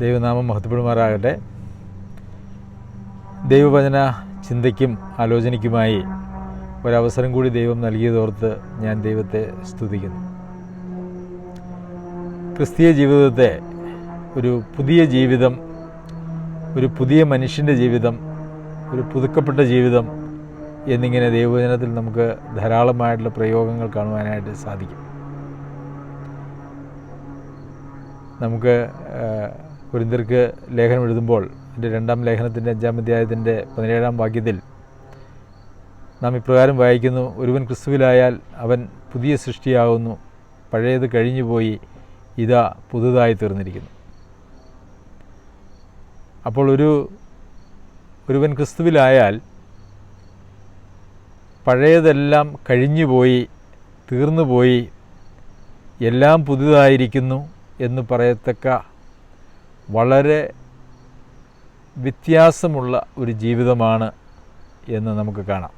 ദൈവനാമം മഹത്വപ്പെടുമാറാകട്ടെ. ദൈവവചന ചിന്തയ്ക്കും ആലോചനയ്ക്കുമായി ഒരവസരം കൂടി ദൈവം നൽകിയതോർത്ത് ഞാൻ ദൈവത്തെ സ്തുതിക്കുന്നു. ക്രിസ്തീയ ജീവിതത്തെ ഒരു പുതിയ ജീവിതം, ഒരു പുതിയ മനുഷ്യൻ്റെ ജീവിതം, ഒരു പുതുക്കപ്പെട്ട ജീവിതം എന്നിങ്ങനെ ദൈവവചനത്തിൽ നമുക്ക് ധാരാളമായിട്ടുള്ള പ്രയോഗങ്ങൾ കാണുവാനായിട്ട് സാധിക്കും. നമുക്ക് കൊരിന്ത്യർക്ക് ലേഖനം എഴുതുമ്പോൾ അതിൻ്റെ 2-ാം ലേഖനത്തിൻ്റെ 5-ാം അധ്യായത്തിൻ്റെ 17-ാം വാക്യത്തിൽ നാം ഇപ്രകാരം വായിക്കുന്നു: ഒരുവൻ ക്രിസ്തുവിലായാൽ അവൻ പുതിയ സൃഷ്ടിയാകുന്നു, പഴയത് കഴിഞ്ഞുപോയി, ഇതാ പുതുതായി തീർന്നിരിക്കുന്നു. അപ്പോൾ ഒരുവൻ ക്രിസ്തുവിലായാൽ പഴയതെല്ലാം കഴിഞ്ഞുപോയി, തീർന്നുപോയി, എല്ലാം പുതുതായിരിക്കുന്നു എന്ന് പറയത്തക്ക വളരെ വ്യത്യാസമുള്ള ഒരു ജീവിതമാണ് എന്ന് നമുക്ക് കാണാം.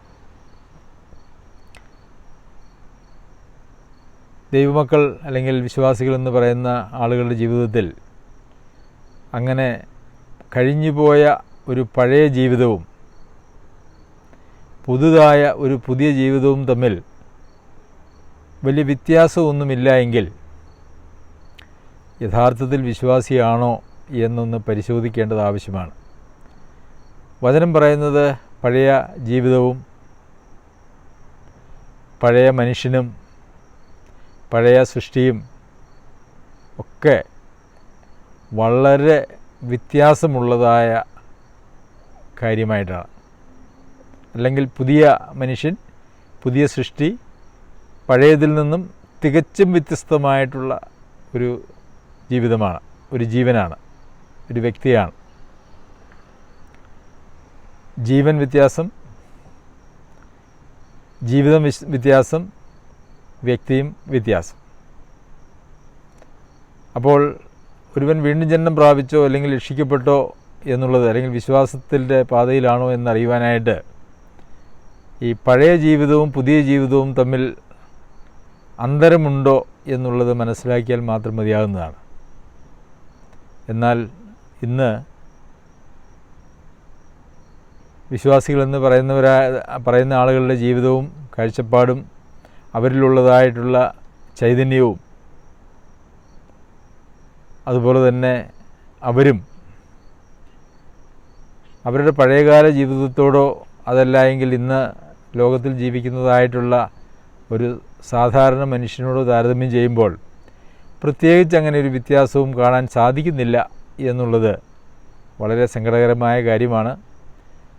ദൈവമക്കൾ അല്ലെങ്കിൽ വിശ്വാസികൾ എന്ന് പറയുന്ന ആളുകളുടെ ജീവിതത്തിൽ അങ്ങനെ കഴിഞ്ഞുപോയ ഒരു പഴയ ജീവിതവും പുതുതായ ഒരു പുതിയ ജീവിതവും തമ്മിൽ വലിയ വ്യത്യാസമൊന്നുമില്ല എങ്കിൽ യഥാർത്ഥത്തിൽ വിശ്വാസിയാണോ എന്നൊന്ന് പരിശോധിക്കേണ്ടത് ആവശ്യമാണ്. വചനം പറയുന്നത് പഴയ ജീവിതവും പഴയ മനുഷ്യനും പഴയ സൃഷ്ടിയും ഒക്കെ വളരെ വ്യത്യാസമുള്ളതായ കാര്യമായിട്ടാണ്. അല്ലെങ്കിൽ പുതിയ മനുഷ്യൻ, പുതിയ സൃഷ്ടി പഴയതിൽ നിന്നും തികച്ചും വ്യത്യസ്തമായിട്ടുള്ള ഒരു ജീവിതമാണ്, ഒരു ജീവനാണ്, ഒരു വ്യക്തിയാണ്. ജീവൻ വ്യത്യാസം, ജീവിതം വ്യത്യാസം, വ്യക്തിയും വ്യത്യാസം. അപ്പോൾ ഒരുവൻ വീണ്ടും ജന്മം പ്രാപിച്ചോ അല്ലെങ്കിൽ രക്ഷിക്കപ്പെട്ടോ എന്നുള്ളത്, അല്ലെങ്കിൽ വിശ്വാസത്തിൻ്റെ പാതയിലാണോ എന്നറിയുവാനായിട്ട് ഈ പഴയ ജീവിതവും പുതിയ ജീവിതവും തമ്മിൽ അന്തരമുണ്ടോ എന്നുള്ളത് മനസ്സിലാക്കിയാൽ മാത്രം മതിയാകുന്നതാണ്. എന്നാൽ ഇന്ന് വിശ്വാസികളെന്ന് പറയുന്ന ആളുകളുടെ ജീവിതവും കാഴ്ചപ്പാടും അവരിലുള്ളതായിട്ടുള്ള ചൈതന്യവും അതുപോലെ തന്നെ അവരും അവരുടെ പഴയകാല ജീവിതത്തോടോ അതല്ല എങ്കിൽ ഇന്ന് ലോകത്തിൽ ജീവിക്കുന്നതായിട്ടുള്ള ഒരു സാധാരണ മനുഷ്യനോട് താരതമ്യം ചെയ്യുമ്പോൾ പ്രത്യേകിച്ച് അങ്ങനെ ഒരു വ്യത്യാസവും കാണാൻ സാധിക്കുന്നില്ല എന്നുള്ളത് വളരെ സങ്കടകരമായ കാര്യമാണ്.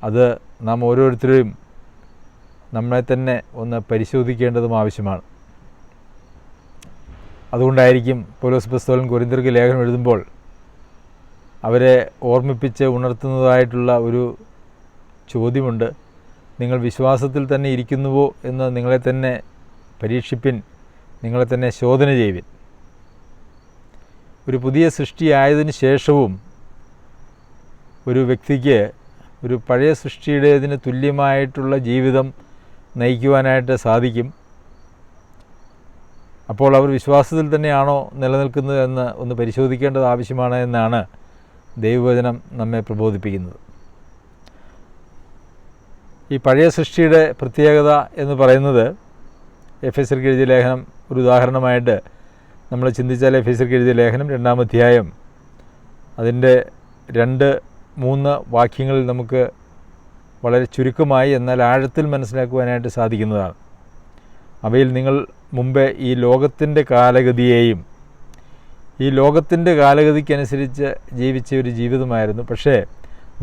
അത് നാം ഓരോരുത്തരും നമ്മളെ തന്നെ ഒന്ന് പരിശോധിക്കേണ്ടതും ആവശ്യമാണ്. അതുകൊണ്ടായിരിക്കും പൗലോസ് അപ്പോസ്തലൻ കൊരിന്ത്യർക്ക് ലേഖനം എഴുതുമ്പോൾ അവരെ ഓർമ്മിപ്പിച്ച് ഉണർത്തുന്നതായിട്ടുള്ള ഒരു ചോദ്യമുണ്ട്: നിങ്ങൾ വിശ്വാസത്തിൽ തന്നെ ഇരിക്കുന്നുവോ എന്ന് നിങ്ങളെ തന്നെ പരീക്ഷിപ്പിൻ, നിങ്ങളെ തന്നെ ശോധന ചെയ്യുവിൻ. ഒരു പുതിയ സൃഷ്ടിയായതിന് ശേഷവും ഒരു വ്യക്തിക്ക് ഒരു പഴയ സൃഷ്ടിയുടേതിന് തുല്യമായിട്ടുള്ള ജീവിതം നയിക്കുവാനായിട്ട് സാധിക്കും. അപ്പോൾ അവർ വിശ്വാസത്തിൽ തന്നെയാണോ നിലനിൽക്കുന്നത് എന്ന് ഒന്ന് പരിശോധിക്കേണ്ടത് ആവശ്യമാണ് എന്നാണ് ദൈവവചനം നമ്മെ പ്രബോധിപ്പിക്കുന്നത്. ഈ പഴയ സൃഷ്ടിയുടെ പ്രത്യേകത എന്ന് പറയുന്നത് എഫെസ്യർക്ക് എഴുതിയ ലേഖനം ഒരു ഉദാഹരണമായിട്ട് നമ്മൾ ചിന്തിച്ചാൽ, എഫെസ്യർക്ക് എഴുതിയ ലേഖനം 2-ാം അധ്യായം അതിൻ്റെ 2-3 വാക്യങ്ങളിൽ നമുക്ക് വളരെ ചുരുക്കമായി എന്നാൽ ആഴത്തിൽ മനസ്സിലാക്കുവാനായിട്ട് സാധിക്കുന്നതാണ്. അവയിൽ നിങ്ങൾ മുമ്പേ ഈ ലോകത്തിൻ്റെ കാലഗതിയെയും ഈ ലോകത്തിൻ്റെ കാലഗതിക്കനുസരിച്ച് ജീവിച്ച ഒരു ജീവിതമായിരുന്നു. പക്ഷേ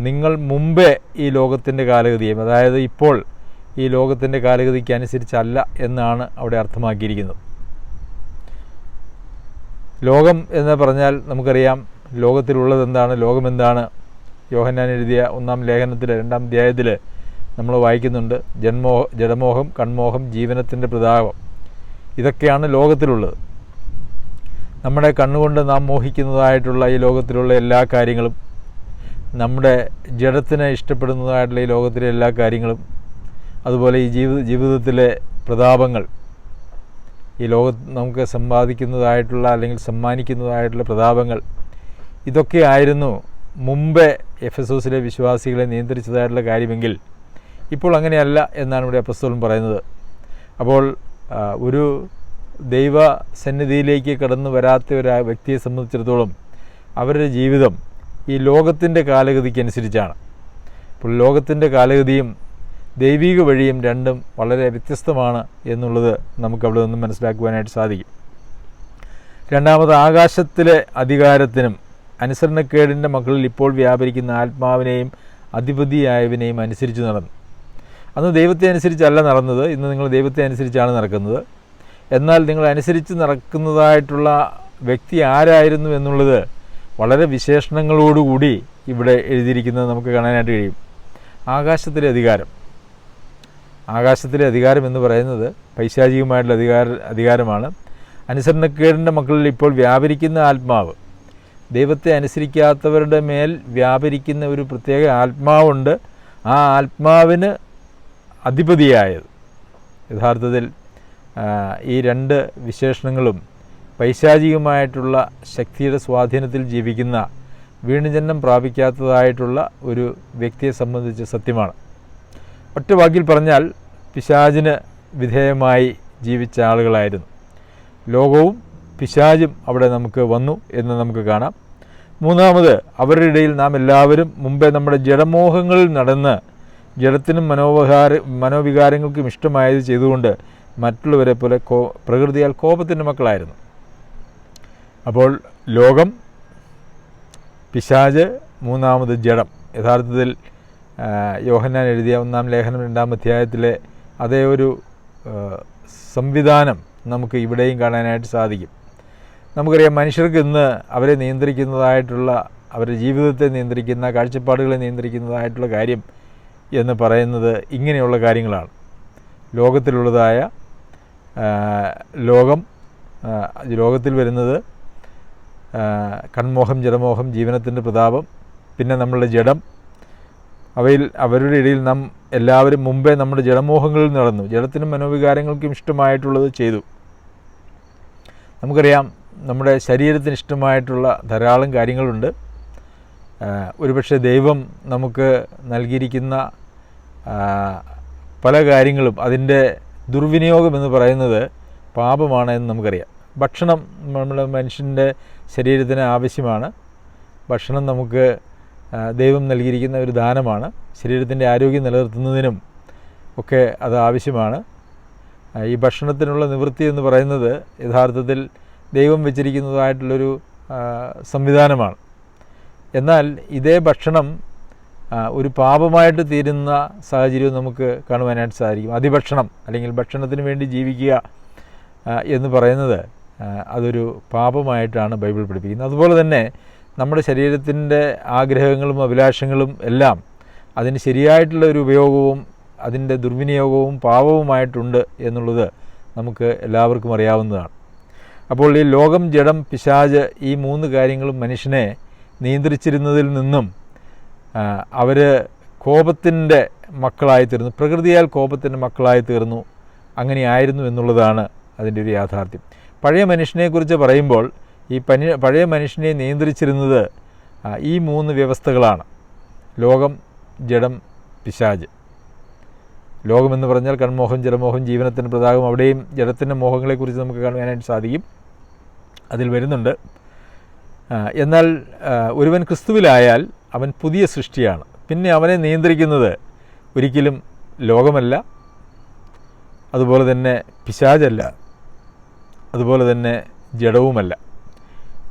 നിങ്ങൾ മുമ്പേ ഈ ലോകത്തിൻ്റെ കാലഗതിയെയും, അതായത് ഇപ്പോൾ ഈ ലോകത്തിൻ്റെ കാലഗതിക്കനുസരിച്ചല്ല എന്നാണ് അവിടെ അർത്ഥമാക്കിയിരിക്കുന്നത്. ലോകം എന്ന് പറഞ്ഞാൽ നമുക്കറിയാം ലോകത്തിലുള്ളത് എന്താണ്, ലോകമെന്താണ്. യോഹന്നാൻ എഴുതിയ 1-ാം ലേഖനത്തിൽ 2-ാം അധ്യായത്തിൽ നമ്മൾ വായിക്കുന്നുണ്ട്: ജഡമോഹം, കൺമോഹം, ജീവനത്തിൻ്റെ പ്രതാപം, ഇതൊക്കെയാണ് ലോകത്തിലുള്ളത്. നമ്മുടെ കണ്ണുകൊണ്ട് നാം മോഹിക്കുന്നതായിട്ടുള്ള ഈ ലോകത്തിലുള്ള എല്ലാ കാര്യങ്ങളും, നമ്മുടെ ജഡത്തിന് ഇഷ്ടപ്പെടുന്നതായിട്ടുള്ള ഈ ലോകത്തിലെ എല്ലാ കാര്യങ്ങളും, അതുപോലെ ഈ ജീവിതത്തിലെ പ്രതാപങ്ങൾ, ഈ ലോകത്ത് നമുക്ക് സമ്പാദിക്കുന്നതായിട്ടുള്ള അല്ലെങ്കിൽ സമ്മാനിക്കുന്നതായിട്ടുള്ള പ്രതാപങ്ങൾ, ഇതൊക്കെയായിരുന്നു മുമ്പേ എഫെസോസിലെ വിശ്വാസികളെ നിയന്ത്രിച്ചതായിട്ടുള്ള കാര്യമെങ്കിൽ ഇപ്പോൾ അങ്ങനെയല്ല എന്നാണ് ഇവിടെ അപ്പോസ്തലൻ പറയുന്നത്. അപ്പോൾ ഒരു ദൈവസന്നിധിയിലേക്ക് കടന്നു വരാത്ത ഒരു വ്യക്തിയെ സംബന്ധിച്ചിടത്തോളം അവരുടെ ജീവിതം ഈ ലോകത്തിൻ്റെ കാലഗതിക്കനുസരിച്ചാണ്. അപ്പോൾ ലോകത്തിൻ്റെ കാലഗതിയും ദൈവിക വഴിയും രണ്ടും വളരെ വ്യത്യസ്തമാണ് എന്നുള്ളത് നമുക്കവിടെ നിന്നും മനസ്സിലാക്കുവാനായിട്ട് സാധിക്കും. രണ്ടാമത്, ആകാശത്തിലെ അധികാരത്തിനും അനുസരണക്കേടിൻ്റെ മക്കളിൽ ഇപ്പോൾ വ്യാപരിക്കുന്ന ആത്മാവിനെയും അധിപതിയായവനെയും അനുസരിച്ച് നടന്നു. അന്ന് ദൈവത്തെ അനുസരിച്ചല്ല നടന്നത്, ഇന്ന് നിങ്ങൾ ദൈവത്തെ അനുസരിച്ചാണ് നടക്കുന്നത്. എന്നാൽ നിങ്ങൾ അനുസരിച്ച് നടക്കുന്നതായിട്ടുള്ള വ്യക്തി ആരായിരുന്നു എന്നുള്ളത് വളരെ വിശേഷണങ്ങളോടുകൂടി ഇവിടെ എഴുതിയിരിക്കുന്നത് നമുക്ക് കാണാനായിട്ട് കഴിയും. ആകാശത്തിലെ അധികാരം എന്ന് പറയുന്നത് പൈശാചികമായിട്ടുള്ള അധികാരമാണ്. അനുസരണക്കേടിൻ്റെ മക്കളിൽ ഇപ്പോൾ വ്യാപരിക്കുന്ന ആത്മാവ്, ദൈവത്തെ അനുസരിക്കാത്തവരുടെ മേൽ വ്യാപരിക്കുന്ന ഒരു പ്രത്യേക ആത്മാവുണ്ട്. ആ ആത്മാവിന് അധിപതിയായത്. യഥാർത്ഥത്തിൽ ഈ രണ്ട് വിശേഷണങ്ങളും പൈശാചികമായിട്ടുള്ള ശക്തിയുടെ സ്വാധീനത്തിൽ ജീവിക്കുന്ന വീണ്ടുജന്മം പ്രാപിക്കാത്തതായിട്ടുള്ള ഒരു വ്യക്തിയെ സംബന്ധിച്ച് സത്യമാണ്. ഒറ്റ വാക്കിൽ പറഞ്ഞാൽ പിശാചിന് വിധേയമായി ജീവിച്ച ആളുകളായിരുന്നു. ലോകവും പിശാചും അവിടെ നമുക്ക് വന്നു എന്ന് നമുക്ക് കാണാം. മൂന്നാമത്, അവരുടെ ഇടയിൽ നാം എല്ലാവരും മുമ്പേ നമ്മുടെ ജഡമോഹങ്ങളിൽ നടന്ന് ജഡത്തിനും മനോവികാരങ്ങൾക്കും ഇഷ്ടമായത് ചെയ്തുകൊണ്ട് മറ്റുള്ളവരെ പോലെ പ്രകൃതിയാൽ കോപത്തിൻ്റെ മക്കളായിരുന്നു. അപ്പോൾ ലോകം, പിശാച്, മൂന്നാമത് ജഡം. യഥാർത്ഥത്തിൽ യോഹന്നാൻ എഴുതിയ 1-ാം ലേഖനം 2-ാം അധ്യായത്തിലെ അതേ ഒരു സംവിധാനം നമുക്ക് ഇവിടെയും കാണാനായിട്ട് സാധിക്കും. നമുക്കറിയാം, മനുഷ്യർക്ക് ഇന്ന് അവരെ നിയന്ത്രിക്കുന്നതായിട്ടുള്ള, അവരുടെ ജീവിതത്തെ നിയന്ത്രിക്കുന്ന, കാഴ്ചപ്പാടുകളെ നിയന്ത്രിക്കുന്നതായിട്ടുള്ള കാര്യം എന്ന് പറയുന്നത് ഇങ്ങനെയുള്ള കാര്യങ്ങളാണ്. ലോകത്തിലുള്ളതായ ലോകത്തിൽ വരുന്നത് കൺമോഹം, ജഡമോഹം, ജീവനത്തിൻ്റെ പ്രതാപം, പിന്നെ നമ്മളുടെ ജഡം. അവരുടെ ഇടയിൽ നാം എല്ലാവരും മുമ്പേ നമ്മുടെ ജഡമോഹങ്ങളിൽ നടന്നു, ജഡത്തിനും മനോവികാരങ്ങൾക്കും ഇഷ്ടമായിട്ടുള്ളത് ചെയ്തു. നമുക്കറിയാം, നമ്മുടെ ശരീരത്തിന് ഇഷ്ടമായിട്ടുള്ള ധാരാളം കാര്യങ്ങളുണ്ട്. ഒരുപക്ഷെ ദൈവം നമുക്ക് നൽകിയിരിക്കുന്ന പല കാര്യങ്ങളും അതിൻ്റെ ദുർവിനിയോഗം എന്ന് പറയുന്നത് പാപമാണ് എന്ന് നമുക്കറിയാം. ഭക്ഷണം നമ്മുടെ മനുഷ്യൻ്റെ ശരീരത്തിന് ആവശ്യമാണ്. ഭക്ഷണം നമുക്ക് ദൈവം നൽകിയിരിക്കുന്ന ഒരു ദാനമാണ്. ശരീരത്തിൻ്റെ ആരോഗ്യം നിലനിർത്തുന്നതിനും ഒക്കെ അത് ആവശ്യമാണ്. ഈ ഭക്ഷണത്തിനുള്ള നിവൃത്തി എന്ന് പറയുന്നത് യഥാർത്ഥത്തിൽ ദൈവം വെച്ചിരിക്കുന്നതായിട്ടുള്ളൊരു സംവിധാനമാണ്. എന്നാൽ ഇതേ ഭക്ഷണം ഒരു പാപമായിട്ട് തീരുന്ന സാഹചര്യവും നമുക്ക് കാണുവാനായിട്ട് സാധിക്കും. അതിഭക്ഷണം അല്ലെങ്കിൽ ഭക്ഷണത്തിന് വേണ്ടി ജീവിക്കുക എന്ന് പറയുന്നത് അതൊരു പാപമായിട്ടാണ് ബൈബിൾ പഠിപ്പിക്കുന്നത്. അതുപോലെ തന്നെ നമ്മുടെ ശരീരത്തിൻ്റെ ആഗ്രഹങ്ങളും അഭിലാഷങ്ങളും എല്ലാം അതിന് ശരിയായിട്ടുള്ള ഒരു ഉപയോഗവും അതിൻ്റെ ദുർവിനിയോഗവും പാപവുമായിട്ടുണ്ട് എന്നുള്ളത് നമുക്ക് എല്ലാവർക്കും അറിയാവുന്നതാണ്. അപ്പോൾ ഈ ലോകം, ജഡം, പിശാച്, ഈ മൂന്ന് കാര്യങ്ങളും മനുഷ്യനെ നിയന്ത്രിച്ചിരുന്നതിൽ നിന്നും അവർ കോപത്തിൻ്റെ മക്കളായി തീർന്നു, പ്രകൃതിയാൽ കോപത്തിൻ്റെ മക്കളായി തീർന്നു. അങ്ങനെയായിരുന്നു എന്നുള്ളതാണ് അതിൻ്റെ ഒരു യാഥാർത്ഥ്യം. പഴയ മനുഷ്യനെക്കുറിച്ച് പറയുമ്പോൾ ഈ പഴയ മനുഷ്യനെ നിയന്ത്രിച്ചിരുന്നത് ഈ മൂന്ന് വ്യവസ്ഥകളാണ്: ലോകം, ജഡം, പിശാച്. ലോകമെന്ന് പറഞ്ഞാൽ കൺമോഹം, ജഡമോഹം, ജീവനത്തിൻ്റെ പ്രതാപം. അവിടെയും ജഡത്തിൻ്റെ മോഹങ്ങളെക്കുറിച്ച് നമുക്ക് കാണുവാനായിട്ട് സാധിക്കും, അതിൽ വരുന്നുണ്ട്. എന്നാൽ ഒരുവൻ ക്രിസ്തുവിലായാൽ അവൻ പുതിയ സൃഷ്ടിയാണ്. പിന്നെ അവനെ നിയന്ത്രിക്കുന്നത് ഒരിക്കലും ലോകമല്ല, അതുപോലെ തന്നെ പിശാചല്ല, അതുപോലെ തന്നെ ജഡവുമല്ല.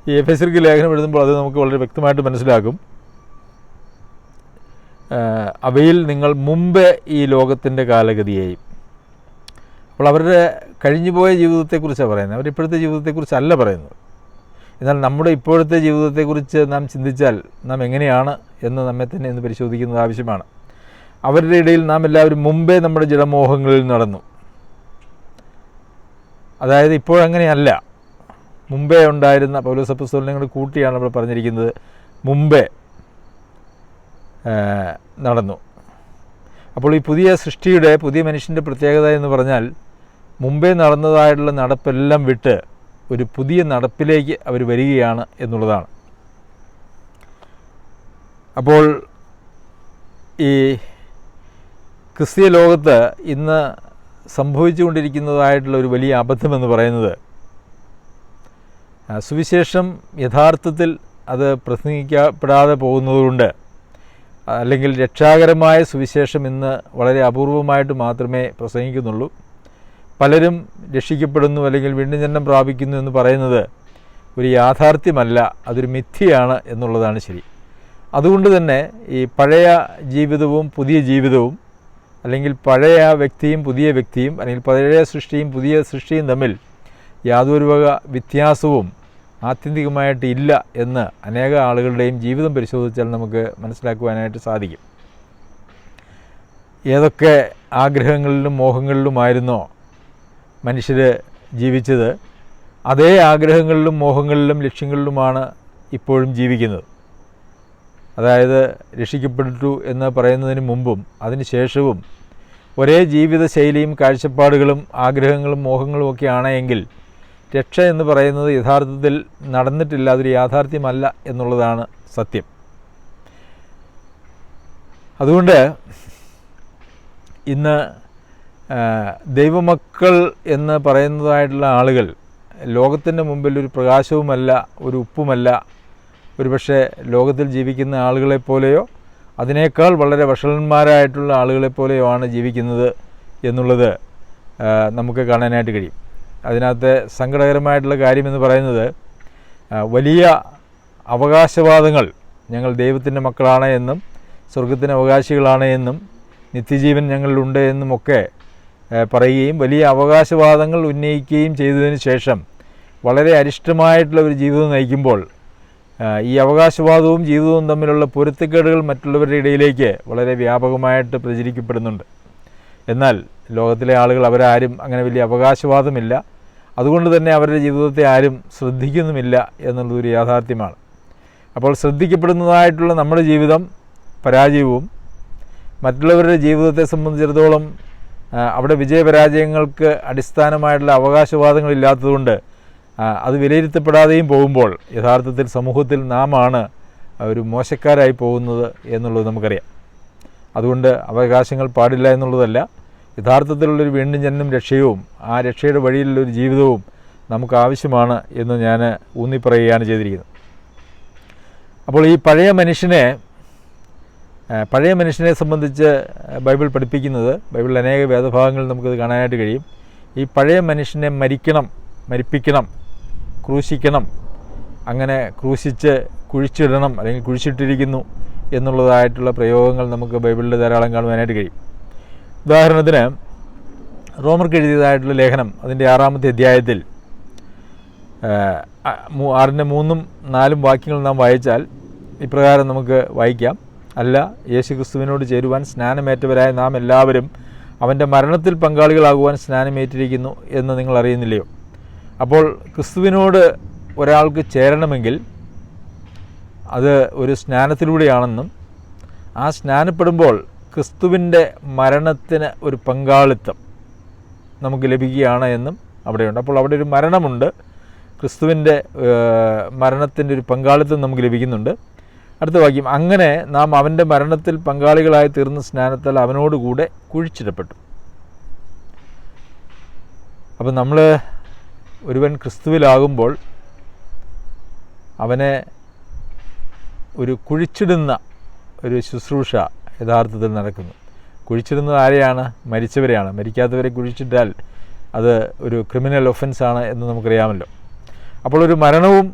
ഈ എഫെസ്യർക്ക് ലേഖനം എഴുതുമ്പോൾ അത് നമുക്ക് വളരെ വ്യക്തമായിട്ട് മനസ്സിലാക്കും. അവയിൽ നിങ്ങൾ മുമ്പേ ഈ ലോകത്തിൻ്റെ കാലഗതിയെയും. അപ്പോൾ അവരുടെ കഴിഞ്ഞുപോയ ജീവിതത്തെക്കുറിച്ചാണ് പറയുന്നത്, അവരിപ്പോഴത്തെ ജീവിതത്തെക്കുറിച്ചല്ല പറയുന്നത്. എന്നാൽ നമ്മുടെ ഇപ്പോഴത്തെ ജീവിതത്തെക്കുറിച്ച് നാം ചിന്തിച്ചാൽ നാം എങ്ങനെയാണ് എന്ന് നമ്മെ തന്നെ ഇന്ന് പരിശോധിക്കുന്നത് ആവശ്യമാണ്. അവരുടെ ഇടയിൽ നാം എല്ലാവരും മുമ്പേ നമ്മുടെ ജഡമോഹങ്ങളിൽ നടന്നു. അതായത് ഇപ്പോഴങ്ങനെയല്ല, മുമ്പേ ഉണ്ടായിരുന്ന പൗലോസ് അപ്പോസ്തലനെ കൂടെ കൂട്ടിയാണ് നമ്മൾ പറഞ്ഞിരിക്കുന്നത്, മുമ്പേ നടന്നു. അപ്പോൾ ഈ പുതിയ സൃഷ്ടിയുടെ, പുതിയ മനുഷ്യൻ്റെ പ്രത്യേകത എന്ന് പറഞ്ഞാൽ മുമ്പേ നടന്നതായിട്ടുള്ള നടപ്പെല്ലാം വിട്ട് ഒരു പുതിയ നടപ്പിലേക്ക് അവർ വരികയാണ് എന്നുള്ളതാണ്. അപ്പോൾ ഈ ക്രിസ്തീയ ലോകത്ത് ഇന്ന് സംഭവിച്ചുകൊണ്ടിരിക്കുന്നതായിട്ടുള്ള ഒരു വലിയ അബദ്ധമെന്ന് പറയുന്നത്, സുവിശേഷം യഥാർത്ഥത്തിൽ അത് പ്രസംഗിക്കപ്പെടാതെ പോകുന്നതുകൊണ്ട്, അല്ലെങ്കിൽ രക്ഷാകരമായ സുവിശേഷം ഇന്ന് വളരെ അപൂർവമായിട്ട് മാത്രമേ പ്രസംഗിക്കുന്നുള്ളൂ. പലരും രക്ഷിക്കപ്പെടുന്നു അല്ലെങ്കിൽ വീണ്ടും ജന്മം പ്രാപിക്കുന്നു എന്ന് പറയുന്നത് ഒരു യാഥാർത്ഥ്യമല്ല, അതൊരു മിഥ്യയാണ് എന്നുള്ളതാണ് ശരി. അതുകൊണ്ട് തന്നെ ഈ പഴയ ജീവിതവും പുതിയ ജീവിതവും, അല്ലെങ്കിൽ പഴയ വ്യക്തിയും പുതിയ വ്യക്തിയും, അല്ലെങ്കിൽ പഴയ സൃഷ്ടിയും പുതിയ സൃഷ്ടിയും തമ്മിൽ യാതൊരു വക വ്യത്യാസവും ആത്യന്തികമായിട്ട് ഇല്ല എന്ന് അനേക ആളുകളുടെയും ജീവിതം പരിശോധിച്ചാൽ നമുക്ക് മനസ്സിലാക്കുവാനായിട്ട് സാധിക്കും. ഏതൊക്കെ ആഗ്രഹങ്ങളിലും മോഹങ്ങളിലുമായിരുന്നോ മനുഷ്യർ ജീവിച്ചത്, അതേ ആഗ്രഹങ്ങളിലും മോഹങ്ങളിലും ലക്ഷ്യങ്ങളിലുമാണ് ഇപ്പോഴും ജീവിക്കുന്നത്. അതായത് രക്ഷിക്കപ്പെട്ടു എന്ന് പറയുന്നതിന് മുമ്പും അതിന് ശേഷവും ഒരേ ജീവിതശൈലിയും കാഴ്ചപ്പാടുകളും ആഗ്രഹങ്ങളും മോഹങ്ങളും ഒക്കെ ആണെങ്കിൽ രക്ഷ എന്ന് പറയുന്നത് യഥാർത്ഥത്തിൽ നടന്നിട്ടില്ല, അതൊരു യാഥാർത്ഥ്യമല്ല എന്നുള്ളതാണ് സത്യം. അതുകൊണ്ട് ഇന്ന് ദൈവമക്കൾ എന്ന് പറയുന്നതായിട്ടുള്ള ആളുകൾ ലോകത്തിൻ്റെ മുമ്പിൽ ഒരു പ്രകാശവുമല്ല, ഒരു ഉപ്പുമല്ല, ഒരുപക്ഷെ ലോകത്തിൽ ജീവിക്കുന്ന ആളുകളെപ്പോലെയോ അതിനേക്കാൾ വളരെ വഷളന്മാരായിട്ടുള്ള ആളുകളെപ്പോലെയോ ആണ് ജീവിക്കുന്നത് എന്നുള്ളത് നമുക്ക് കാണാനായിട്ട് കഴിയും. അതിനകത്ത് സങ്കടകരമായിട്ടുള്ള കാര്യമെന്ന് പറയുന്നത്, വലിയ അവകാശവാദങ്ങൾ, ഞങ്ങൾ ദൈവത്തിൻ്റെ മക്കളാണ് എന്നും സ്വർഗത്തിന് അവകാശികളാണ് എന്നും നിത്യജീവൻ ഞങ്ങളിലുണ്ട് എന്നുമൊക്കെ പറയുകയും വലിയ അവകാശവാദങ്ങൾ ഉന്നയിക്കുകയും ചെയ്തതിന് ശേഷം വളരെ അരിഷ്ടമായിട്ടുള്ള ഒരു ജീവിതം നയിക്കുമ്പോൾ ഈ അവകാശവാദവും ജീവിതവും തമ്മിലുള്ള പൊരുത്തക്കേടുകൾ മറ്റുള്ളവരുടെ ഇടയിലേക്ക് വളരെ വ്യാപകമായിട്ട് പ്രചരിക്കപ്പെടുന്നുണ്ട്. എന്നാൽ ലോകത്തിലെ ആളുകൾ അവരാരും അങ്ങനെ വലിയ അവകാശവാദമില്ല, അതുകൊണ്ട് തന്നെ അവരുടെ ജീവിതത്തെ ആരും ശ്രദ്ധിക്കുന്നുമില്ല എന്നുള്ളതൊരു യാഥാർത്ഥ്യമാണ്. അപ്പോൾ ശ്രദ്ധിക്കപ്പെടുന്നതായിട്ടുള്ള നമ്മുടെ ജീവിതം പരാജയവും മറ്റുള്ളവരുടെ ജീവിതത്തെ സംബന്ധിച്ചിടത്തോളം അവിടെ വിജയപരാജയങ്ങൾക്ക് അടിസ്ഥാനമായിട്ടുള്ള അവകാശവാദങ്ങളില്ലാത്തതുകൊണ്ട് അത് വിലയിരുത്തപ്പെടാതെയും പോകുമ്പോൾ യഥാർത്ഥത്തിൽ സമൂഹത്തിൽ നാമാണ് ഒരു മോശക്കാരായി പോകുന്നത് എന്നുള്ളത് നമുക്കറിയാം. അതുകൊണ്ട് അവകാശങ്ങൾ പാടില്ല എന്നുള്ളതല്ല, യഥാർത്ഥത്തിലുള്ളൊരു വീണ്ടും ജന്മം രക്ഷയും ആ രക്ഷയുടെ വഴിയിലുള്ളൊരു ജീവിതവും നമുക്ക് ആവശ്യമാണ് എന്ന് ഞാൻ ഊന്നിപ്പറയുകയാണ് ചെയ്തിരിക്കുന്നത്. അപ്പോൾ ഈ പഴയ മനുഷ്യനെ സംബന്ധിച്ച് ബൈബിൾ പഠിപ്പിക്കുന്നത്, ബൈബിളിൽ അനേക വേദഭാഗങ്ങളിൽ നമുക്കത് കാണാനായിട്ട് കഴിയും. ഈ പഴയ മനുഷ്യനെ മരിപ്പിക്കണം, ക്രൂശിക്കണം, അങ്ങനെ ക്രൂശിച്ച് കുഴിച്ചിടണം അല്ലെങ്കിൽ കുഴിച്ചിട്ടിരിക്കുന്നു എന്നുള്ളതായിട്ടുള്ള പ്രയോഗങ്ങൾ നമുക്ക് ബൈബിളിൽ ധാരാളം കാണുവാനായിട്ട് കഴിയും. ഉദാഹരണത്തിന് റോമർക്ക് എഴുതിയതായിട്ടുള്ള ലേഖനം അതിൻ്റെ 6-ാമത്തെ അധ്യായത്തിൽ 6-ന്റെ 3-ഉം 4-ഉം വാക്യങ്ങൾ നാം വായിച്ചാൽ ഇപ്രകാരം നമുക്ക് വായിക്കാം: അല്ല, യേശുക്രിസ്തുവിനോട് ചേരുവാൻ സ്നാനമേറ്റവരായ നാം എല്ലാവരും അവൻ്റെ മരണത്തിൽ പങ്കാളികളാകുവാൻ സ്നാനമേറ്റിരിക്കുന്നു എന്ന് നിങ്ങൾ അറിയുന്നില്ലയോ? അപ്പോൾ ക്രിസ്തുവിനോട് ഒരാൾക്ക് ചേരണമെങ്കിൽ അത് ഒരു സ്നാനത്തിലൂടെയാണെന്നും ആ സ്നാനപ്പെടുമ്പോൾ ക്രിസ്തുവിൻ്റെ മരണത്തിന് ഒരു പങ്കാളിത്തം നമുക്ക് ലഭിക്കുകയാണ് എന്നും അവിടെയുണ്ട്. അപ്പോൾ അവിടെ ഒരു മരണമുണ്ട്, ക്രിസ്തുവിൻ്റെ മരണത്തിൻ്റെ ഒരു പങ്കാളിത്തം നമുക്ക് ലഭിക്കുന്നുണ്ട്. അടുത്ത വാക്യം: അങ്ങനെ നാം അവൻ്റെ മരണത്തിൽ പങ്കാളികളായി തീർന്ന സ്നാനത്താൽ അവനോടുകൂടെ കുഴിച്ചിടപ്പെട്ടു. അപ്പം നമ്മൾ ഒരുവൻ ക്രിസ്തുവിലാകുമ്പോൾ അവനെ ഒരു കുഴിച്ചിടുന്ന ഒരു ശുശ്രൂഷ യഥാർത്ഥത്തിൽ നടക്കുന്നു. കുഴിച്ചിടുന്നത് ആരെയാണ്? മരിച്ചവരെയാണ്. മരിക്കാത്തവരെ കുഴിച്ചിട്ടാൽ അത് ഒരു ക്രിമിനൽ ഒഫൻസാണ് എന്ന് നമുക്കറിയാമല്ലോ. അപ്പോൾ ഒരു മരണവും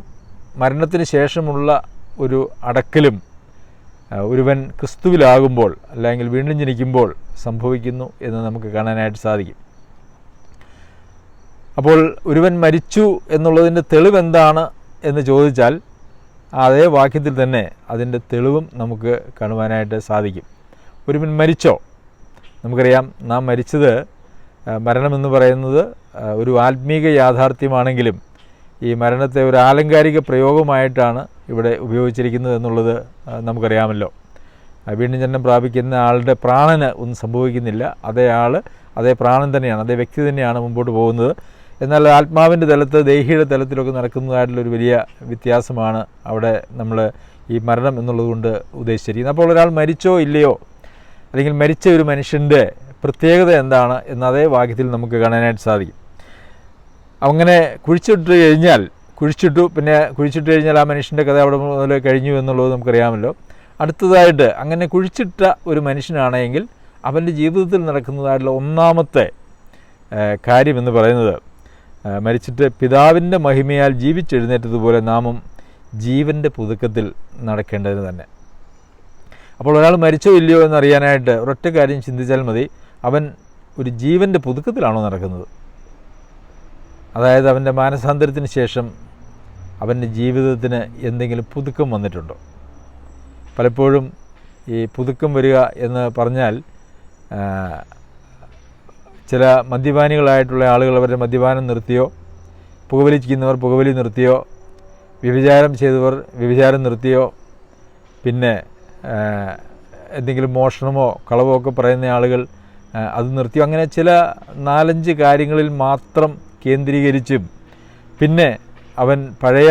മരണത്തിന് ശേഷമുള്ള ഒരു അടക്കലും ഒരുവൻ ക്രിസ്തുവിലാകുമ്പോൾ അല്ലെങ്കിൽ വീണ്ടും ജനിക്കുമ്പോൾ സംഭവിക്കുന്നു എന്ന് നമുക്ക് കാണാനായിട്ട് സാധിക്കും. അപ്പോൾ ഒരുവൻ മരിച്ചു എന്നുള്ളതിൻ്റെ തെളിവെന്താണ് എന്ന് ചോദിച്ചാൽ അതേ വാക്യത്തിൽ തന്നെ അതിൻ്റെ തെളിവും നമുക്ക് കാണുവാനായിട്ട് സാധിക്കും. ഒരുവൻ മരിച്ചോ? നമുക്കറിയാം, നാം മരിച്ചത്, മരണമെന്ന് പറയുന്നത് ഒരു ആത്മീക യാഥാർത്ഥ്യമാണെങ്കിലും ഈ മരണത്തെ ഒരു ആലങ്കാരിക പ്രയോഗമായിട്ടാണ് ഇവിടെ ഉപയോഗിച്ചിരിക്കുന്നത് എന്നുള്ളത് നമുക്കറിയാമല്ലോ. വീണ്ടും ജന്മം പ്രാപിക്കുന്ന ആളുടെ പ്രാണന് ഒന്നും സംഭവിക്കുന്നില്ല. അതേ പ്രാണൻ തന്നെയാണ്, അതേ വ്യക്തി തന്നെയാണ് മുമ്പോട്ട് പോകുന്നത്. എന്നാൽ ആത്മാവിൻ്റെ തലത്ത്, ദേഹിയുടെ തലത്തിലൊക്കെ നടക്കുന്നതായിട്ടുള്ളൊരു വലിയ വ്യത്യാസമാണ് അവിടെ നമ്മൾ ഈ മരണം എന്നുള്ളതുകൊണ്ട് ഉദ്ദേശിച്ചിരിക്കുന്നത്. അപ്പോൾ ഒരാൾ മരിച്ചോ ഇല്ലയോ, അല്ലെങ്കിൽ മരിച്ച ഒരു മനുഷ്യൻ്റെ പ്രത്യേകത എന്താണ് എന്ന് അതേ വാക്യത്തിൽ നമുക്ക് കാണാനായിട്ട് സാധിക്കും. അങ്ങനെ കുഴിച്ചിട്ട് കഴിഞ്ഞാൽ ആ മനുഷ്യൻ്റെ കഥ അവിടെ മുതൽ കഴിഞ്ഞു എന്നുള്ളത് നമുക്കറിയാമല്ലോ. അടുത്തതായിട്ട് അങ്ങനെ കുഴിച്ചിട്ട ഒരു മനുഷ്യനാണെങ്കിൽ അവൻ്റെ ജീവിതത്തിൽ നടക്കുന്നതായിട്ടുള്ള ഒന്നാമത്തെ കാര്യമെന്ന് പറയുന്നത്, മരിച്ചിട്ട് പിതാവിൻ്റെ മഹിമയാൽ ജീവിച്ചെഴുന്നേറ്റതുപോലെ നാമും ജീവൻ്റെ പുതുക്കത്തിൽ നടക്കേണ്ടതിന് തന്നെ. അപ്പോൾ ഒരാൾ മരിച്ചോ ഇല്ലയോ എന്നറിയാനായിട്ട് ഒരൊറ്റ കാര്യം ചിന്തിച്ചാൽ മതി, അവൻ ഒരു ജീവൻ്റെ പുതുക്കത്തിലാണോ നടക്കുന്നത്? അതായത് അവൻ്റെ മാനസാന്തരത്തിന് ശേഷം അവൻ്റെ ജീവിതത്തിന് എന്തെങ്കിലും പുതുക്കം വന്നിട്ടുണ്ടോ? പലപ്പോഴും ഈ പുതുക്കം വരിക എന്ന് പറഞ്ഞാൽ ചില മദ്യപാനികളായിട്ടുള്ള ആളുകൾ അവരുടെ മദ്യപാനം നിർത്തിയോ, പുകവലിക്കുന്നവർ പുകവലി നിർത്തിയോ, വ്യഭിചാരം ചെയ്തവർ വ്യഭിചാരം നിർത്തിയോ, പിന്നെ എന്തെങ്കിലും മോഷണമോ കളവോ ഒക്കെ പറയുന്ന ആളുകൾ അത് നിർത്തിയോ, അങ്ങനെ ചില 4-5 കാര്യങ്ങളിൽ മാത്രം കേന്ദ്രീകരിച്ചും പിന്നെ അവൻ പഴയ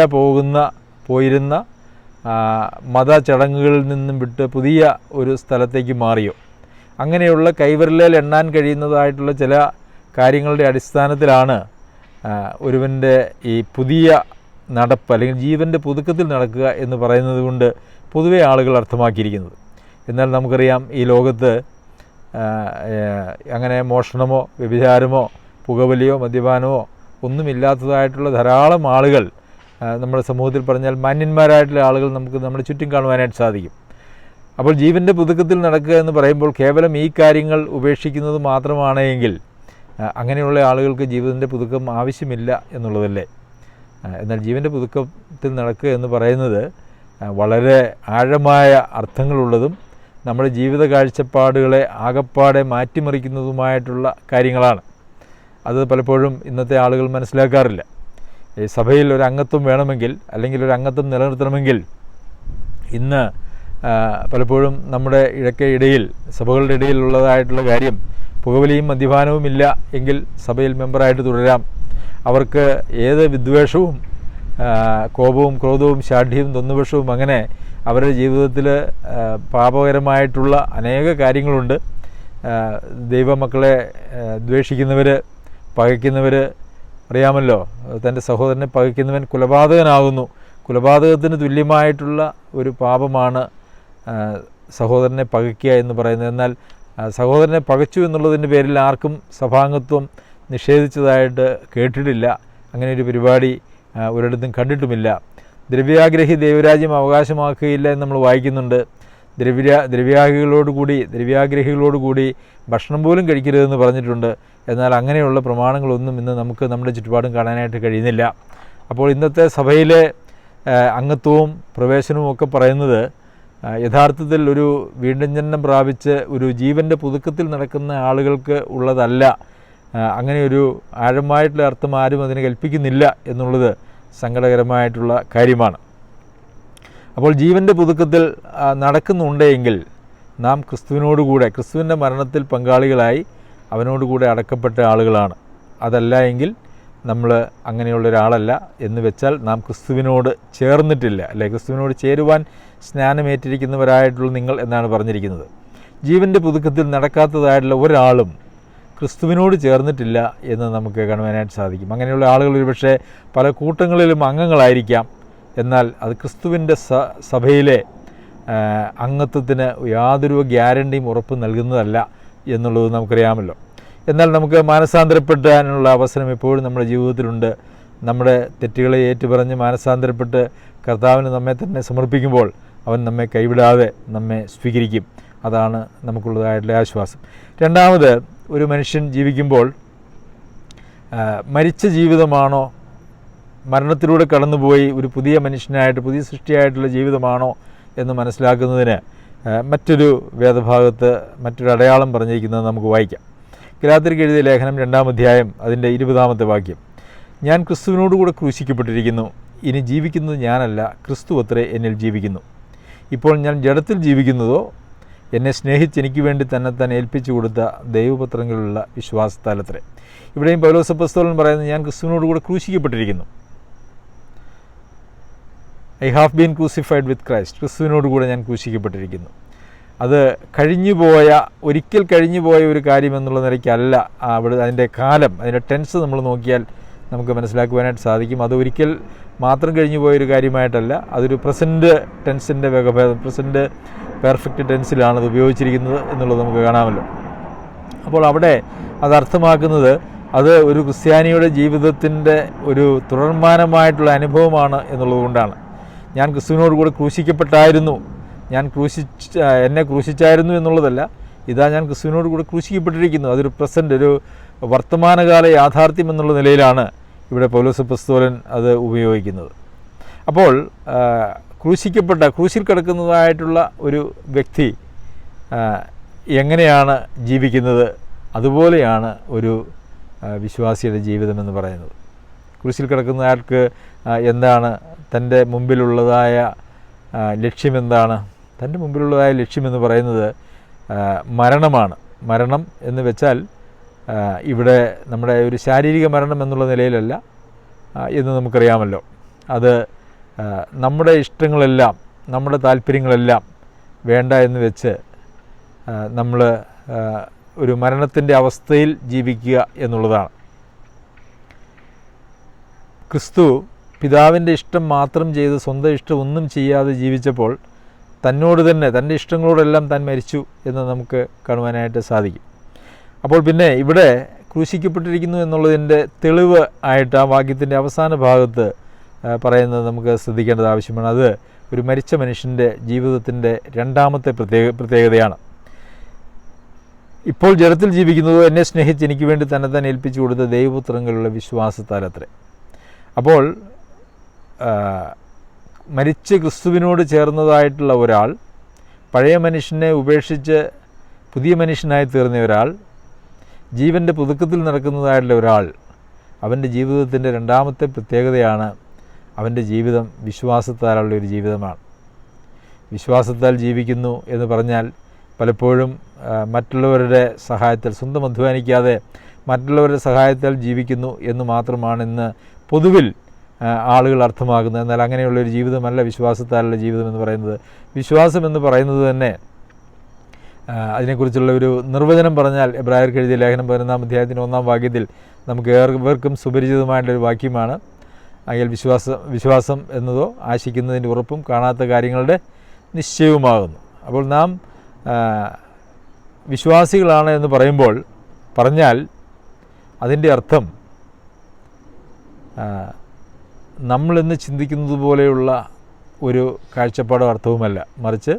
പോയിരുന്ന മതചടങ്ങുകളിൽ നിന്നും വിട്ട് പുതിയ ഒരു സ്ഥലത്തേക്ക് മാറിയോ, അങ്ങനെയുള്ള കൈവിരലിൽ എണ്ണാൻ കഴിയുന്നതായിട്ടുള്ള ചില കാര്യങ്ങളുടെ അടിസ്ഥാനത്തിലാണ് ഒരുവൻ്റെ ഈ പുതിയ നടപ്പ് അല്ലെങ്കിൽ ജീവൻ്റെ പുതുക്കത്തിൽ നടക്കുക എന്ന് പറയുന്നത് കൊണ്ട് പൊതുവെ ആളുകൾ അർത്ഥമാക്കിയിരിക്കുന്നത്. എന്നാൽ നമുക്കറിയാം ഈ ലോകത്ത് അങ്ങനെ മോഷണമോ വ്യഭിചാരമോ പുകവലിയോ മദ്യപാനമോ ഒന്നുമില്ലാത്തതായിട്ടുള്ള ധാരാളം ആളുകൾ നമ്മുടെ സമൂഹത്തിൽ പറഞ്ഞാൽ മാന്യന്മാരായിട്ടുള്ള ആളുകൾ നമുക്ക് നമ്മുടെ ചുറ്റും കാണുവാനായിട്ട് സാധിക്കും. അപ്പോൾ ജീവൻ്റെ പുതുക്കത്തിൽ നടക്കുക എന്ന് പറയുമ്പോൾ കേവലം ഈ കാര്യങ്ങൾ ഉപേക്ഷിക്കുന്നത് മാത്രമാണെങ്കിൽ അങ്ങനെയുള്ള ആളുകൾക്ക് ജീവിതത്തിൻ്റെ പുതുക്കം ആവശ്യമില്ല എന്നുള്ളതല്ലേ. എന്നാൽ ജീവൻ്റെ പുതുക്കത്തിൽ നടക്കുക എന്ന് പറയുന്നത് വളരെ ആഴമായ അർത്ഥങ്ങളുള്ളതും നമ്മുടെ ജീവിത കാഴ്ചപ്പാടുകളെ ആകപ്പാടെ മാറ്റിമറിക്കുന്നതുമായിട്ടുള്ള കാര്യങ്ങളാണ്. അത് പലപ്പോഴും ഇന്നത്തെ ആളുകൾ മനസ്സിലാക്കാറില്ല. ഈ സഭയിൽ ഒരു അംഗത്വം വേണമെങ്കിൽ അല്ലെങ്കിൽ ഒരു അംഗത്വം നിലനിർത്തണമെങ്കിൽ ഇന്ന് പലപ്പോഴും നമ്മുടെ ഇടയിൽ സഭകളുടെ ഇടയിലുള്ളതായിട്ടുള്ള കാര്യം പുകവലിയും മദ്യപാനവും ഇല്ല എങ്കിൽ സഭയിൽ മെമ്പറായിട്ട് തുടരാം. അവർക്ക് ഏത് വിദ്വേഷവും കോപവും ക്രോധവും ശാഠ്യവും തൊന്നുപക്ഷവും അങ്ങനെ അവരുടെ ജീവിതത്തിൽ പാപകരമായിട്ടുള്ള അനേക കാര്യങ്ങളുണ്ട്. ദൈവമക്കളെ ദ്വേഷിക്കുന്നവർ, പകയ്ക്കുന്നവർ, അറിയാമല്ലോ, തൻ്റെ സഹോദരനെ പകയ്ക്കുന്നവൻ കൊലപാതകനാകുന്നു. കൊലപാതകത്തിന് തുല്യമായിട്ടുള്ള ഒരു പാപമാണ് സഹോദരനെ പകയ്ക്കുക എന്ന് പറയുന്നത്. എന്നാൽ സഹോദരനെ പകച്ചു എന്നുള്ളതിൻ്റെ പേരിൽ ആർക്കും സഭാംഗത്വം നിഷേധിച്ചതായിട്ട് കേട്ടിട്ടില്ല. അങ്ങനെ ഒരു പരിപാടി ഒരിടത്തും കണ്ടിട്ടുമില്ല. ദ്രവ്യാഗ്രഹി ദൈവരാജ്യം അവകാശമാക്കുകയില്ല എന്ന് നമ്മൾ വായിക്കുന്നുണ്ട്. ദ്രവ്യാഗ്രഹികളോടുകൂടി ഭക്ഷണം പോലും കഴിക്കരുതെന്ന് പറഞ്ഞിട്ടുണ്ട്. എന്നാൽ അങ്ങനെയുള്ള പ്രമാണങ്ങളൊന്നും ഇന്ന് നമുക്ക് നമ്മുടെ ചുറ്റുപാടും കാണാനായിട്ട് കഴിയുന്നില്ല. അപ്പോൾ ഇന്നത്തെ സഭയിലെ അംഗത്വവും പ്രവേശനവും ഒക്കെ പറയുന്നത് യഥാർത്ഥത്തിൽ ഒരു വീണ്ടും ജനനം പ്രാപിച്ച് ഒരു ജീവൻ്റെ പുതുക്കത്തിൽ നടക്കുന്ന ആളുകൾക്ക് ഉള്ളതല്ല. അങ്ങനെ ഒരു ആഴമായിട്ടുള്ള അർത്ഥം ആരും അതിന് കൽപ്പിക്കുന്നില്ല എന്നുള്ളത് സങ്കടകരമായിട്ടുള്ള കാര്യമാണ്. അപ്പോൾ ജീവൻ്റെ പുതുക്കത്തിൽ നടക്കുന്നുണ്ടെങ്കിൽ നാം ക്രിസ്തുവിൻ്റെ മരണത്തിൽ പങ്കാളികളായി അവനോടുകൂടെ അടക്കപ്പെട്ട ആളുകളാണ്. അതല്ല എങ്കിൽ നമ്മൾ അങ്ങനെയുള്ള ഒരാളല്ല എന്ന് വെച്ചാൽ നാം ക്രിസ്തുവിനോട് ചേർന്നിട്ടില്ല, അല്ലെ? ക്രിസ്തുവിനോട് ചേരുവാൻ സ്നാനമേറ്റിരിക്കുന്നവരായിട്ടുള്ള നിങ്ങൾ എന്നാണ് പറഞ്ഞിരിക്കുന്നത്. ജീവൻ്റെ പുതുക്കത്തിൽ നടക്കാത്തതായിട്ടുള്ള ഒരാളും ക്രിസ്തുവിനോട് ചേർന്നിട്ടില്ല എന്ന് നമുക്ക് കാണുവാനായിട്ട് സാധിക്കും. അങ്ങനെയുള്ള ആളുകൾ ഒരുപക്ഷെ പല കൂട്ടങ്ങളിലും അംഗങ്ങളായിരിക്കാം. എന്നാൽ അത് ക്രിസ്തുവിൻ്റെ സഭയിലെ അംഗത്വത്തിന് യാതൊരു ഗ്യാരണ്ടിയും ഉറപ്പ് നൽകുന്നതല്ല എന്നുള്ളത് നമുക്കറിയാമല്ലോ. എന്നാൽ നമുക്ക് മാനസാന്തരപ്പെടാനുള്ള അവസരം എപ്പോഴും നമ്മുടെ ജീവിതത്തിലുണ്ട്. നമ്മുടെ തെറ്റുകളെ ഏറ്റുപറഞ്ഞ് മാനസാന്തരപ്പെട്ട് കർത്താവിന് നമ്മെ തന്നെ സമർപ്പിക്കുമ്പോൾ അവൻ നമ്മെ കൈവിടാതെ നമ്മെ സ്വീകരിക്കും. അതാണ് നമുക്കുള്ളതായിട്ടുള്ള ആശ്വാസം. രണ്ടാമത്, ഒരു മനുഷ്യൻ ജീവിക്കുമ്പോൾ മരിച്ച ജീവിതമാണോ, മരണത്തിലൂടെ കടന്നുപോയി ഒരു പുതിയ മനുഷ്യനായിട്ട് പുതിയ സൃഷ്ടിയായിട്ടുള്ള ജീവിതമാണോ എന്ന് മനസ്സിലാക്കുന്നതിന് മറ്റൊരു വേദഭാഗത്ത് മറ്റൊരു അടയാളം പറഞ്ഞിരിക്കുന്നത് നമുക്ക് വായിക്കാം. ഗലാത്യർക്ക് എഴുതിയ ലേഖനം 2-ാം അധ്യായം അതിൻ്റെ 20-ാമത്തെ വാക്യം. ഞാൻ ക്രിസ്തുവിനോടുകൂടെ ക്രൂശിക്കപ്പെട്ടിരിക്കുന്നു, ഇനി ജീവിക്കുന്നത് ഞാനല്ല, ക്രിസ്തു അത്രേ എന്നിൽ ജീവിക്കുന്നു. ഇപ്പോൾ ഞാൻ ജഡത്തിൽ ജീവിക്കുന്നതോ എന്നെ സ്നേഹിച്ച് എനിക്ക് വേണ്ടി തന്നെ ഏൽപ്പിച്ചു കൊടുത്ത ദൈവപത്രങ്ങളിലുള്ള വിശ്വാസത്താലത്രേ. ഇവിടെയും പൗലോസ് അപ്പോസ്തലൻ പറയുന്നത് ഞാൻ ക്രിസ്തുവിനോടുകൂടെ ക്രൂശിക്കപ്പെട്ടിരിക്കുന്നു. I have been crucified with Christ, ക്രിസ്തുവിനോട് കൂടെ ഞാൻ ക്രൂശിക്കപ്പെട്ടിരിക്കുന്നു. അത് ഒരിക്കൽ കഴിഞ്ഞുപോയ ഒരു കാര്യം എന്നുള്ള നിലയ്ക്കല്ല അവിടെ അതിൻ്റെ കാലം, അതിൻ്റെ ടെൻസ് നമ്മൾ നോക്കിയാൽ നമുക്ക് മനസ്സിലാക്കുവാനായിട്ട് സാധിക്കും. അത് ഒരിക്കൽ മാത്രം കഴിഞ്ഞു പോയൊരു കാര്യമായിട്ടല്ല, അതൊരു പ്രസൻറ്റ് ടെൻസിൻ്റെ വകഭേദം, പ്രസൻറ്റ് പെർഫെക്റ്റ് ടെൻസിലാണ് അത് ഉപയോഗിച്ചിരിക്കുന്നത് എന്നുള്ളത് നമുക്ക് കാണാമല്ലോ. അപ്പോൾ അവിടെ അത് അർത്ഥമാക്കുന്നത് അത് ഒരു ക്രിസ്ത്യാനിയുടെ ജീവിതത്തിൻ്റെ ഒരു തുടർമാനമായിട്ടുള്ള അനുഭവമാണ് എന്നുള്ളതുകൊണ്ടാണ്. ഞാൻ ക്രിസ്തുവിനോട് കൂടെ ക്രൂശിക്കപ്പെട്ടായിരുന്നു, എന്നെ ക്രൂശിച്ചായിരുന്നു എന്നുള്ളതല്ല, ഇതാ ഞാൻ ക്രിസ്തുവിനോട് കൂടെ ക്രൂശിക്കപ്പെട്ടിരിക്കുന്നു. അതൊരു പ്രസൻറ്റ്, ഒരു വർത്തമാനകാല യാഥാർത്ഥ്യം എന്നുള്ള നിലയിലാണ് ഇവിടെ പൗലോസ് അപ്പോസ്തലൻ അത് ഉപയോഗിക്കുന്നത്. അപ്പോൾ ക്രൂശിൽ കിടക്കുന്നതായിട്ടുള്ള ഒരു വ്യക്തി എങ്ങനെയാണ് ജീവിക്കുന്നത്, അതുപോലെയാണ് ഒരു വിശ്വാസിയുടെ ജീവിതമെന്ന് പറയുന്നത്. ക്രൂശിൽ കിടക്കുന്ന ആൾക്ക് എന്താണ് തൻ്റെ മുമ്പിലുള്ളതായ ലക്ഷ്യമെന്താണ്? തൻ്റെ മുമ്പിലുള്ളതായ ലക്ഷ്യമെന്ന് പറയുന്നത് മരണമാണ്. മരണം എന്ന് വെച്ചാൽ ഇവിടെ നമ്മുടെ ഒരു ശാരീരിക മരണം എന്നുള്ള നിലയിലല്ല എന്ന് നമുക്കറിയാമല്ലോ. അത് നമ്മുടെ ഇഷ്ടങ്ങളെല്ലാം, നമ്മുടെ താല്പര്യങ്ങളെല്ലാം വേണ്ട എന്ന് വെച്ച് നമ്മൾ ഒരു മരണത്തിൻ്റെ അവസ്ഥയിൽ ജീവിക്കുക എന്നുള്ളതാണ്. ക്രിസ്തു പിതാവിൻ്റെ ഇഷ്ടം മാത്രം ചെയ്ത് സ്വന്തം ഇഷ്ടം ഒന്നും ചെയ്യാതെ ജീവിച്ചപ്പോൾ തന്നോട് തന്നെ, തൻ്റെ ഇഷ്ടങ്ങളോടെല്ലാം താൻ മരിച്ചു എന്ന് നമുക്ക് കാണുവാനായിട്ട് സാധിക്കും. അപ്പോൾ പിന്നെ ഇവിടെ ക്രൂശിക്കപ്പെട്ടിരിക്കുന്നു എന്നുള്ളതിൻ്റെ തെളിവ് ആയിട്ട് ആ വാക്യത്തിൻ്റെ അവസാന ഭാഗത്ത് പറയുന്നത് നമുക്ക് ശ്രദ്ധിക്കേണ്ടത് ആവശ്യമാണ്. അത് ഒരു മരിച്ച മനുഷ്യൻ്റെ ജീവിതത്തിൻ്റെ രണ്ടാമത്തെ പ്രത്യേകതയാണ്. ഇപ്പോൾ ജഡത്തിൽ ജീവിക്കുന്നതോ എന്നെ സ്നേഹിച്ച് എനിക്ക് വേണ്ടി തന്നെ ഏൽപ്പിച്ചു കൊടുത്ത ദൈവപുത്രങ്ങളുള്ള വിശ്വാസത്താലത്രേ. അപ്പോൾ മരിച്ച് ക്രിസ്തുവിനോട് ചേർന്നതായിട്ടുള്ള ഒരാൾ, പഴയ മനുഷ്യനെ ഉപേക്ഷിച്ച് പുതിയ മനുഷ്യനായി തീർന്ന ഒരാൾ, ജീവൻ്റെ പുതുക്കത്തിൽ നടക്കുന്നതായിട്ടുള്ള ഒരാൾ, അവൻ്റെ ജീവിതത്തിൻ്റെ രണ്ടാമത്തെ പ്രത്യേകതയാണ് അവൻ്റെ ജീവിതം വിശ്വാസത്താലുള്ള ഒരു ജീവിതമാണ്. വിശ്വാസത്താൽ ജീവിക്കുന്നു എന്ന് പറഞ്ഞാൽ പലപ്പോഴും മറ്റുള്ളവരുടെ സഹായത്താൽ, സ്വന്തം അധ്വാനിക്കാതെ മറ്റുള്ളവരുടെ സഹായത്താൽ ജീവിക്കുന്നു എന്ന് മാത്രമാണ് ഇന്ന് പൊതുവിൽ ആളുകൾ അർത്ഥമാക്കുന്നത്. എന്നാൽ അങ്ങനെയുള്ളൊരു ജീവിതമല്ല വിശ്വാസത്താലുള്ള ജീവിതം എന്ന് പറയുന്നത്. വിശ്വാസം എന്ന് പറയുന്നത് തന്നെ അതിനെക്കുറിച്ചുള്ള ഒരു നിർവചനം പറഞ്ഞാൽ എബ്രായർക്ക് എഴുതിയ ലേഖനം 11 അധ്യായത്തിൻ്റെ 1 വാക്യത്തിൽ നമുക്ക് ഏവർക്കും സുപരിചിതമായിട്ടുള്ളൊരു വാക്യമാണ്. അയാൽ വിശ്വാസം എന്നതോ ആശിക്കുന്നതിൻ്റെ ഉറപ്പും കാണാത്ത കാര്യങ്ങളുടെ നിശ്ചയവുമാകുന്നു. അപ്പോൾ നാം വിശ്വാസികളാണ് എന്ന് പറഞ്ഞാൽ അതിൻ്റെ അർത്ഥം നമ്മളിന്ന് ചിന്തിക്കുന്നത് പോലെയുള്ള ഒരു കാഴ്ചപ്പാടോ അർത്ഥവുമല്ല. മറിച്ച്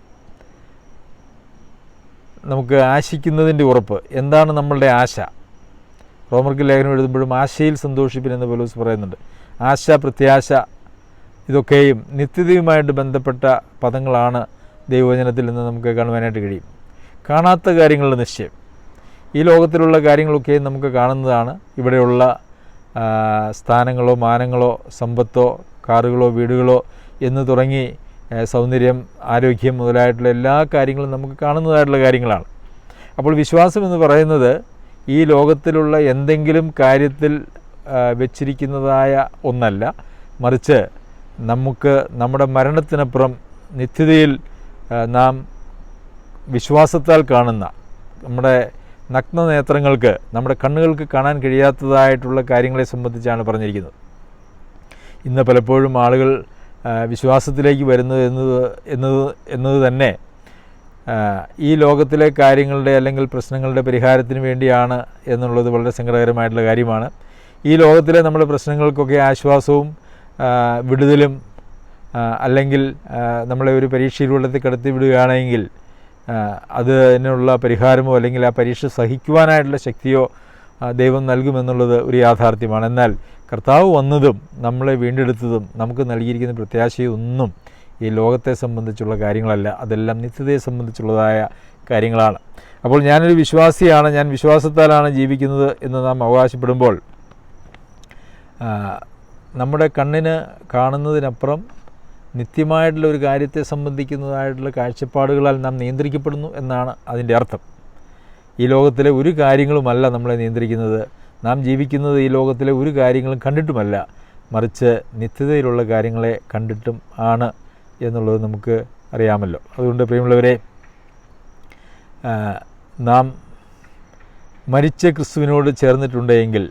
നമുക്ക് ആശിക്കുന്നതിൻ്റെ ഉറപ്പ്. എന്താണ് നമ്മളുടെ ആശ? റോമർക്ക് ലേഖനം എഴുതുമ്പോഴും ആശയിൽ സന്തോഷിപ്പിൻ എന്ന് പൗലോസ് പറയുന്നുണ്ട്. ആശ, പ്രത്യാശ, ഇതൊക്കെയും നിത്യതയുമായിട്ട് ബന്ധപ്പെട്ട പദങ്ങളാണ് ദൈവവചനത്തിൽ നിന്ന് നമുക്ക് കാണുവാനായിട്ട് കഴിയും. കാണാത്ത കാര്യങ്ങളുടെ നിശ്ചയം, ഈ ലോകത്തിലുള്ള കാര്യങ്ങളൊക്കെ നമുക്ക് കാണുന്നതാണ്. ഇവിടെയുള്ള സ്ഥാനങ്ങളോ മാനങ്ങളോ സമ്പത്തോ കാറുകളോ വീടുകളോ എന്ന് തുടങ്ങി സൗന്ദര്യം, ആരോഗ്യം മുതലായിട്ടുള്ള എല്ലാ കാര്യങ്ങളും നമുക്ക് കാണുന്നതായിട്ടുള്ള കാര്യങ്ങളാണ്. അപ്പോൾ വിശ്വാസം എന്ന് പറയുന്നത് ഈ ലോകത്തിലുള്ള എന്തെങ്കിലും കാര്യത്തിൽ വെച്ചിരിക്കുന്നതായ ഒന്നല്ല, മറിച്ച് നമുക്ക് നമ്മുടെ മരണത്തിനപ്പുറം നിത്യതയിൽ നാം വിശ്വാസത്താൽ കാണുന്ന, നമ്മുടെ നഗ്നനേത്രങ്ങൾക്ക്, നമ്മുടെ കണ്ണുകൾക്ക് കാണാൻ കഴിയാത്തതായിട്ടുള്ള കാര്യങ്ങളെ സംബന്ധിച്ചാണ് പറഞ്ഞിരിക്കുന്നത്. ഇന്ന് പലപ്പോഴും ആളുകൾ വിശ്വാസത്തിലേക്ക് വരുന്നത് എന്നത് തന്നെ ഈ ലോകത്തിലെ കാര്യങ്ങളുടെ അല്ലെങ്കിൽ പ്രശ്നങ്ങളുടെ പരിഹാരത്തിന് വേണ്ടിയാണ് എന്നുള്ളത് വളരെ സങ്കടകരമായിട്ടുള്ള കാര്യമാണ്. ഈ ലോകത്തിലെ നമ്മുടെ പ്രശ്നങ്ങൾക്കൊക്കെ ആശ്വാസവും വിടുതലും അല്ലെങ്കിൽ നമ്മളെ ഒരു പരീക്ഷയിലൂടെ കടത്തി വിടുകയാണെങ്കിൽ അതിനുള്ള പരിഹാരമോ അല്ലെങ്കിൽ ആ പരീക്ഷ സഹിക്കുവാനായിട്ടുള്ള ശക്തിയോ ദൈവം നൽകുമെന്നുള്ളത് ഒരു യാഥാർത്ഥ്യമാണ്. എന്നാൽ കർത്താവ് വന്നതും നമ്മളെ വീണ്ടെടുത്തതും നമുക്ക് നൽകിയിരിക്കുന്ന പ്രത്യാശയൊന്നും ഈ ലോകത്തെ സംബന്ധിച്ചുള്ള കാര്യങ്ങളല്ല, അതെല്ലാം നിത്യതയെ സംബന്ധിച്ചുള്ളതായ കാര്യങ്ങളാണ്. അപ്പോൾ ഞാനൊരു വിശ്വാസിയാണ്, ഞാൻ വിശ്വാസത്താലാണ് ജീവിക്കുന്നത് എന്ന് നാം അവകാശപ്പെടുമ്പോൾ നമ്മുടെ കണ്ണിന് കാണുന്നതിനപ്പുറം നിത്യമായിട്ടുള്ള ഒരു കാര്യത്തെ സംബന്ധിക്കുന്നതായിട്ടുള്ള കാഴ്ചപ്പാടുകളാൽ നാം നിയന്ത്രിക്കപ്പെടുന്നു എന്നാണ് അതിൻ്റെ അർത്ഥം. ഈ ലോകത്തിലെ ഒരു കാര്യങ്ങളുമല്ല നമ്മളെ നിയന്ത്രിക്കുന്നത്. നാം ജീവിക്കുന്നത് ഈ ലോകത്തിലെ ഒരു കാര്യങ്ങളും കണ്ടിട്ടുമല്ല. മറിച്ച് നിത്യതയിലുള്ള കാര്യങ്ങളെ കണ്ടിട്ടും ആണ് എന്നുള്ളത് നമുക്ക് അറിയാമല്ലോ. അതുകൊണ്ട് പ്രിയമുള്ളവരെ, നാം മരിച്ച ക്രിസ്തുവിനോട് ചേർന്നിട്ടുണ്ടെങ്കിൽ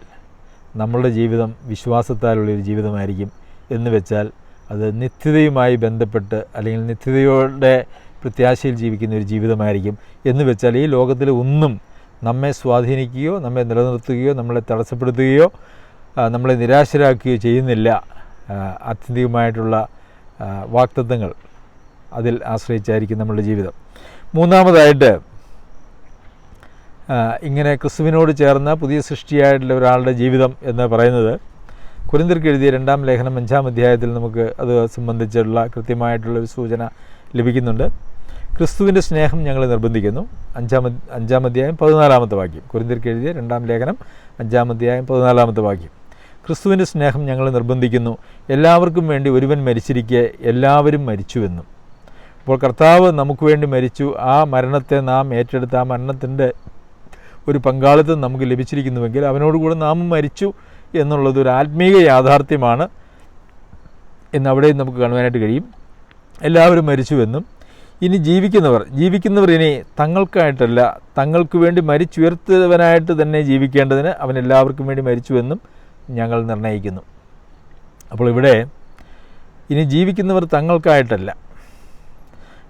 നമ്മളുടെ ജീവിതം വിശ്വാസത്താലുള്ളൊരു ജീവിതമായിരിക്കും. എന്ന് വെച്ചാൽ അത് നിത്യതയുമായി ബന്ധപ്പെട്ട് അല്ലെങ്കിൽ നിത്യതയോടെ പ്രത്യാശയിൽ ജീവിക്കുന്ന ഒരു ജീവിതമായിരിക്കും. എന്ന് വെച്ചാൽ ഈ ലോകത്തിൽ ഒന്നും നമ്മെ സ്വാധീനിക്കുകയോ നമ്മെ നിലനിർത്തുകയോ നമ്മളെ തടസ്സപ്പെടുത്തുകയോ നമ്മളെ നിരാശരാക്കുകയോ ചെയ്യുന്നില്ല. ആത്യന്തികമായിട്ടുള്ള വാഗ്ദത്തങ്ങൾ അതിൽ ആശ്രയിച്ചായിരിക്കും നമ്മളുടെ ജീവിതം. മൂന്നാമതായിട്ട്, ഇങ്ങനെ ക്രിസ്തുവിനോട് ചേർന്ന പുതിയ സൃഷ്ടിയായിട്ടുള്ള ഒരാളുടെ ജീവിതം എന്ന് പറയുന്നത് കൊരിന്ത്യർക്ക് എഴുതിയ 2-ാം ലേഖനം 5-ാം അധ്യായത്തിൽ നമുക്ക് അത് സംബന്ധിച്ചുള്ള കൃത്യമായിട്ടുള്ളൊരു സൂചന ലഭിക്കുന്നുണ്ട്. ക്രിസ്തുവിൻ്റെ സ്നേഹം ഞങ്ങളെ നിർബന്ധിക്കുന്നു. 5-ാം അധ്യായം 14-ാമത്തെ വാക്യം. കൊരിന്ത്യർക്ക് എഴുതിയ 2-ാം ലേഖനം 5-ാം അധ്യായം 14-ാമത്തെ വാക്യം. ക്രിസ്തുവിൻ്റെ സ്നേഹം ഞങ്ങളെ നിർബന്ധിക്കുന്നു, എല്ലാവർക്കും വേണ്ടി ഒരുവൻ മരിച്ചിരിക്കെ എല്ലാവരും മരിച്ചുവെന്നും. അപ്പോൾ കർത്താവ് നമുക്ക് വേണ്ടി മരിച്ചു. ആ മരണത്തെ നാം ഏറ്റെടുത്ത് ആ മരണത്തിൻ്റെ ഒരു പങ്കാളിത്തം നമുക്ക് ലഭിച്ചിരിക്കുന്നുവെങ്കിൽ അവനോടുകൂടെ നാം മരിച്ചു എന്നുള്ളത് ഒരു ആത്മീയ യാഥാർത്ഥ്യമാണ് എന്നവിടെയും നമുക്ക് കാണുവാനായിട്ട് കഴിയും. എല്ലാവരും മരിച്ചുവെന്നും ഇനി ജീവിക്കുന്നവർ ഇനി തങ്ങൾക്കായിട്ടല്ല, തങ്ങൾക്ക് വേണ്ടി മരിച്ചുയർത്തവനായിട്ട് തന്നെ ജീവിക്കേണ്ടതിന് അവൻ എല്ലാവർക്കും വേണ്ടി മരിച്ചുവെന്നും ഞങ്ങൾ നിർണ്ണയിക്കുന്നു. അപ്പോൾ ഇവിടെ ഇനി ജീവിക്കുന്നവർ തങ്ങൾക്കായിട്ടല്ല.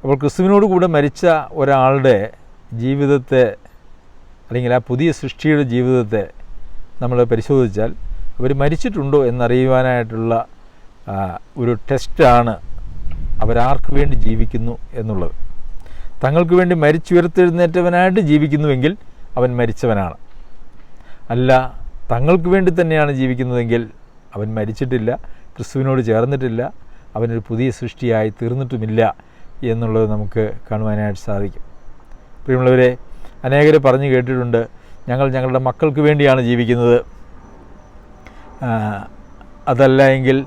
അപ്പോൾ ക്രിസ്തുവിനോട് കൂടെ മരിച്ച ഒരാളുടെ ജീവിതത്തെ അല്ലെങ്കിൽ ആ പുതിയ സൃഷ്ടിയുടെ ജീവിതത്തെ നമ്മൾ പരിശോധിച്ചാൽ അവർ മരിച്ചിട്ടുണ്ടോ എന്നറിയുവാനായിട്ടുള്ള ഒരു ടെസ്റ്റാണ് അവരാർക്ക് വേണ്ടി ജീവിക്കുന്നു എന്നുള്ളത്. തങ്ങൾക്ക് വേണ്ടി മരിച്ചുയർത്തെഴുന്നേറ്റവനായിട്ട് ജീവിക്കുന്നുവെങ്കിൽ അവൻ മരിച്ചവനാണ്. അല്ല, തങ്ങൾക്ക് വേണ്ടി തന്നെയാണ് ജീവിക്കുന്നതെങ്കിൽ അവൻ മരിച്ചിട്ടില്ല, ക്രിസ്തുവിനോട് ചേർന്നിട്ടില്ല, അവനൊരു പുതിയ സൃഷ്ടിയായി തീർന്നിട്ടുമില്ല എന്നുള്ളത് നമുക്ക് കാണുവാനായിട്ട് സാധിക്കും. പ്രിയമുള്ളവരെ, അനേകർ പറഞ്ഞു കേട്ടിട്ടുണ്ട്, ഞങ്ങളുടെ മക്കൾക്ക് വേണ്ടിയാണ് ജീവിക്കുന്നത്, അതല്ല എങ്കിൽ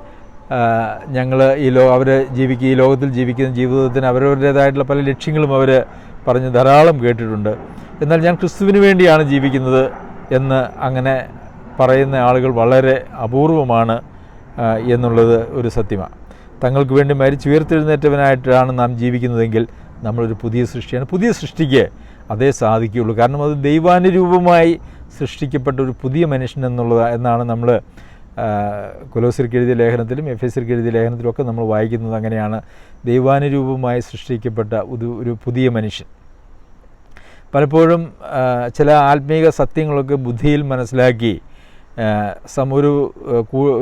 അവർ ഈ ലോകത്തിൽ ജീവിക്കുന്ന ജീവിതത്തിന് അവരവരുടേതായിട്ടുള്ള പല ലക്ഷ്യങ്ങളും അവർ പറഞ്ഞ് ധാരാളം കേട്ടിട്ടുണ്ട്. എന്നാൽ ഞാൻ ക്രിസ്തുവിന് വേണ്ടിയാണ് ജീവിക്കുന്നത് എന്ന് അങ്ങനെ പറയുന്ന ആളുകൾ വളരെ അപൂർവമാണ് എന്നുള്ളത് ഒരു സത്യമാണ്. തങ്ങൾക്ക് വേണ്ടി മരിച്ചുയർത്തെഴുന്നേറ്റവനായിട്ടാണ് നാം ജീവിക്കുന്നതെങ്കിൽ നമ്മളൊരു പുതിയ സൃഷ്ടിയാണ്. പുതിയ സൃഷ്ടിക്ക് അതേ സാധിക്കുകയുള്ളൂ. കാരണം അത് ദൈവാനുരൂപമായി സൃഷ്ടിക്കപ്പെട്ട ഒരു പുതിയ മനുഷ്യൻ എന്നാണ് നമ്മൾ കൊലോസ്യർക്ക് എഴുതിയ ലേഖനത്തിലും എഫേസ്യർക്ക് എഴുതിയ ലേഖനത്തിലും ഒക്കെ നമ്മൾ വായിക്കുന്നത് അങ്ങനെയാണ്. ദൈവാനുരൂപമായി സൃഷ്ടിക്കപ്പെട്ട ഒരു പുതിയ മനുഷ്യൻ. പലപ്പോഴും ചില ആത്മീക സത്യങ്ങളൊക്കെ ബുദ്ധിയിൽ മനസ്സിലാക്കി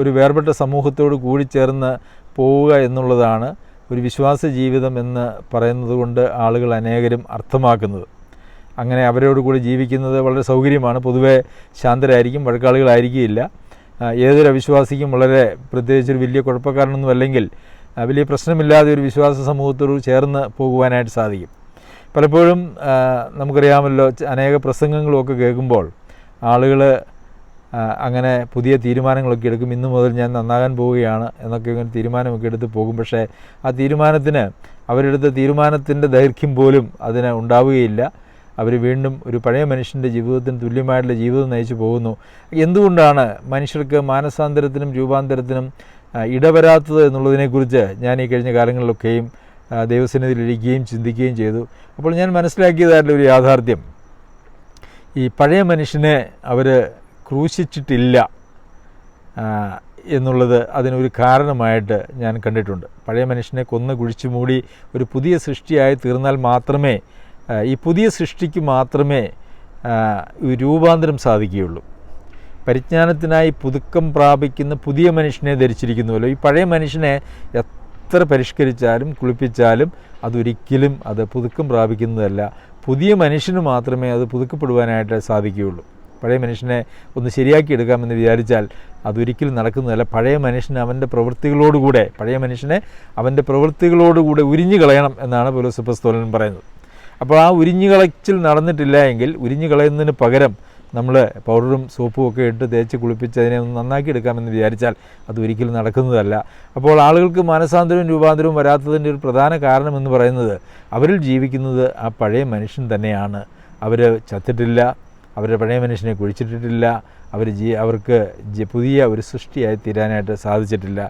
ഒരു വേർപെട്ട സമൂഹത്തോട് കൂടിച്ചേർന്ന് പോവുക എന്നുള്ളതാണ് ഒരു വിശ്വാസ ജീവിതം എന്ന് പറയുന്നത് കൊണ്ട് ആളുകൾ അനേകരും അർത്ഥമാക്കുന്നത്. അങ്ങനെ അവരോട് കൂടി ജീവിക്കുന്നത് വളരെ സൗകര്യമാണ്. പൊതുവെ ശാന്തരായിരിക്കും, വഴക്കാളികളായിരിക്കില്ല. ഏതൊരു അവിശ്വാസിക്കും വളരെ പ്രത്യേകിച്ചൊരു വലിയ കുഴപ്പക്കാരനൊന്നും അല്ലെങ്കിൽ വലിയ പ്രശ്നമില്ലാതെ ഒരു വിശ്വാസ സമൂഹത്തോട് ചേർന്ന് പോകുവാനായിട്ട് സാധിക്കും. പലപ്പോഴും നമുക്കറിയാമല്ലോ, അനേക പ്രസംഗങ്ങളുമൊക്കെ കേൾക്കുമ്പോൾ ആളുകൾ അങ്ങനെ പുതിയ തീരുമാനങ്ങളൊക്കെ എടുക്കും. ഇന്നു മുതൽ ഞാൻ നന്നാകാൻ പോവുകയാണ് എന്നൊക്കെ ഇങ്ങനെ തീരുമാനമൊക്കെ എടുത്ത് പോകും. പക്ഷേ ആ തീരുമാനത്തിന് അവരെടുത്ത തീരുമാനത്തിൻ്റെ ദൈർഘ്യം പോലും അതിന് ഉണ്ടാവുകയില്ല. അവർ വീണ്ടും ഒരു പഴയ മനുഷ്യൻ്റെ ജീവിതത്തിന് തുല്യമായിട്ടുള്ള ജീവിതം നയിച്ചു പോകുന്നു. എന്തുകൊണ്ടാണ് മനുഷ്യർക്ക് മാനസാന്തരത്തിനും രൂപാന്തരത്തിനും ഇടവരാത്തത് എന്നുള്ളതിനെക്കുറിച്ച് ഞാൻ ഈ കഴിഞ്ഞ കാലങ്ങളിലൊക്കെയും ദൈവസന്നിധിയിലിരിക്കുകയും ചിന്തിക്കുകയും ചെയ്തു. അപ്പോൾ ഞാൻ മനസ്സിലാക്കിയതായിട്ടുള്ള ഒരു യാഥാർത്ഥ്യം, ഈ പഴയ മനുഷ്യനെ അവർ ക്രൂശിച്ചിട്ടില്ല എന്നുള്ളത് അതിനൊരു കാരണമായിട്ട് ഞാൻ കണ്ടിട്ടുണ്ട്. പഴയ മനുഷ്യനെ കൊന്ന് കുഴിച്ചു മൂടി ഒരു പുതിയ സൃഷ്ടിയായി തീർന്നാൽ മാത്രമേ ഈ പുതിയ സൃഷ്ടിക്ക് മാത്രമേ രൂപാന്തരം സാധിക്കുകയുള്ളൂ. പരിജ്ഞാനത്തിനായി പുതുക്കം പ്രാപിക്കുന്ന പുതിയ മനുഷ്യനെ ധരിച്ചിരിക്കുന്നുവല്ലോ. ഈ പഴയ മനുഷ്യനെ എത്ര പരിഷ്കരിച്ചാലും കുളിപ്പിച്ചാലും അതൊരിക്കലും അത് പുതുക്കം പ്രാപിക്കുന്നതല്ല. പുതിയ മനുഷ്യന് മാത്രമേ അത് പുതുക്കപ്പെടുവാനായിട്ട് സാധിക്കുകയുള്ളൂ. പഴയ മനുഷ്യനെ ഒന്ന് ശരിയാക്കി എടുക്കാമെന്ന് വിചാരിച്ചാൽ അതൊരിക്കലും നടക്കുന്നതല്ല. പഴയ മനുഷ്യനെ അവൻ്റെ പ്രവൃത്തികളോടുകൂടെ ഉരിഞ്ഞു കളയണം എന്നാണ് പൗലോസ് അപ്പോസ്തലൻ പറയുന്നത്. അപ്പോൾ ആ ഉരിഞ്ഞുകളച്ചിൽ നടന്നിട്ടില്ല എങ്കിൽ ഉരിഞ്ഞു കളയുന്നതിന് പകരം നമ്മൾ പൗഡറും സോപ്പും ഒക്കെ ഇട്ട് തേച്ച് കുളിപ്പിച്ച് അതിനെ ഒന്ന് നന്നാക്കി എടുക്കാമെന്ന് വിചാരിച്ചാൽ അത് ഒരിക്കലും നടക്കുന്നതല്ല. അപ്പോൾ ആളുകൾക്ക് മാനസാന്തരവും രൂപാന്തരവും വരാത്തതിൻ്റെ ഒരു പ്രധാന കാരണമെന്ന് പറയുന്നത് അവരിൽ ജീവിക്കുന്നത് ആ പഴയ മനുഷ്യൻ തന്നെയാണ്. അവർ ചത്തിട്ടില്ല, അവരുടെ പഴയ മനുഷ്യനെ കുഴിച്ചിട്ടിട്ടില്ല. അവർക്ക് പുതിയ ഒരു സൃഷ്ടിയായി തീരാനായിട്ട് സാധിച്ചിട്ടില്ല.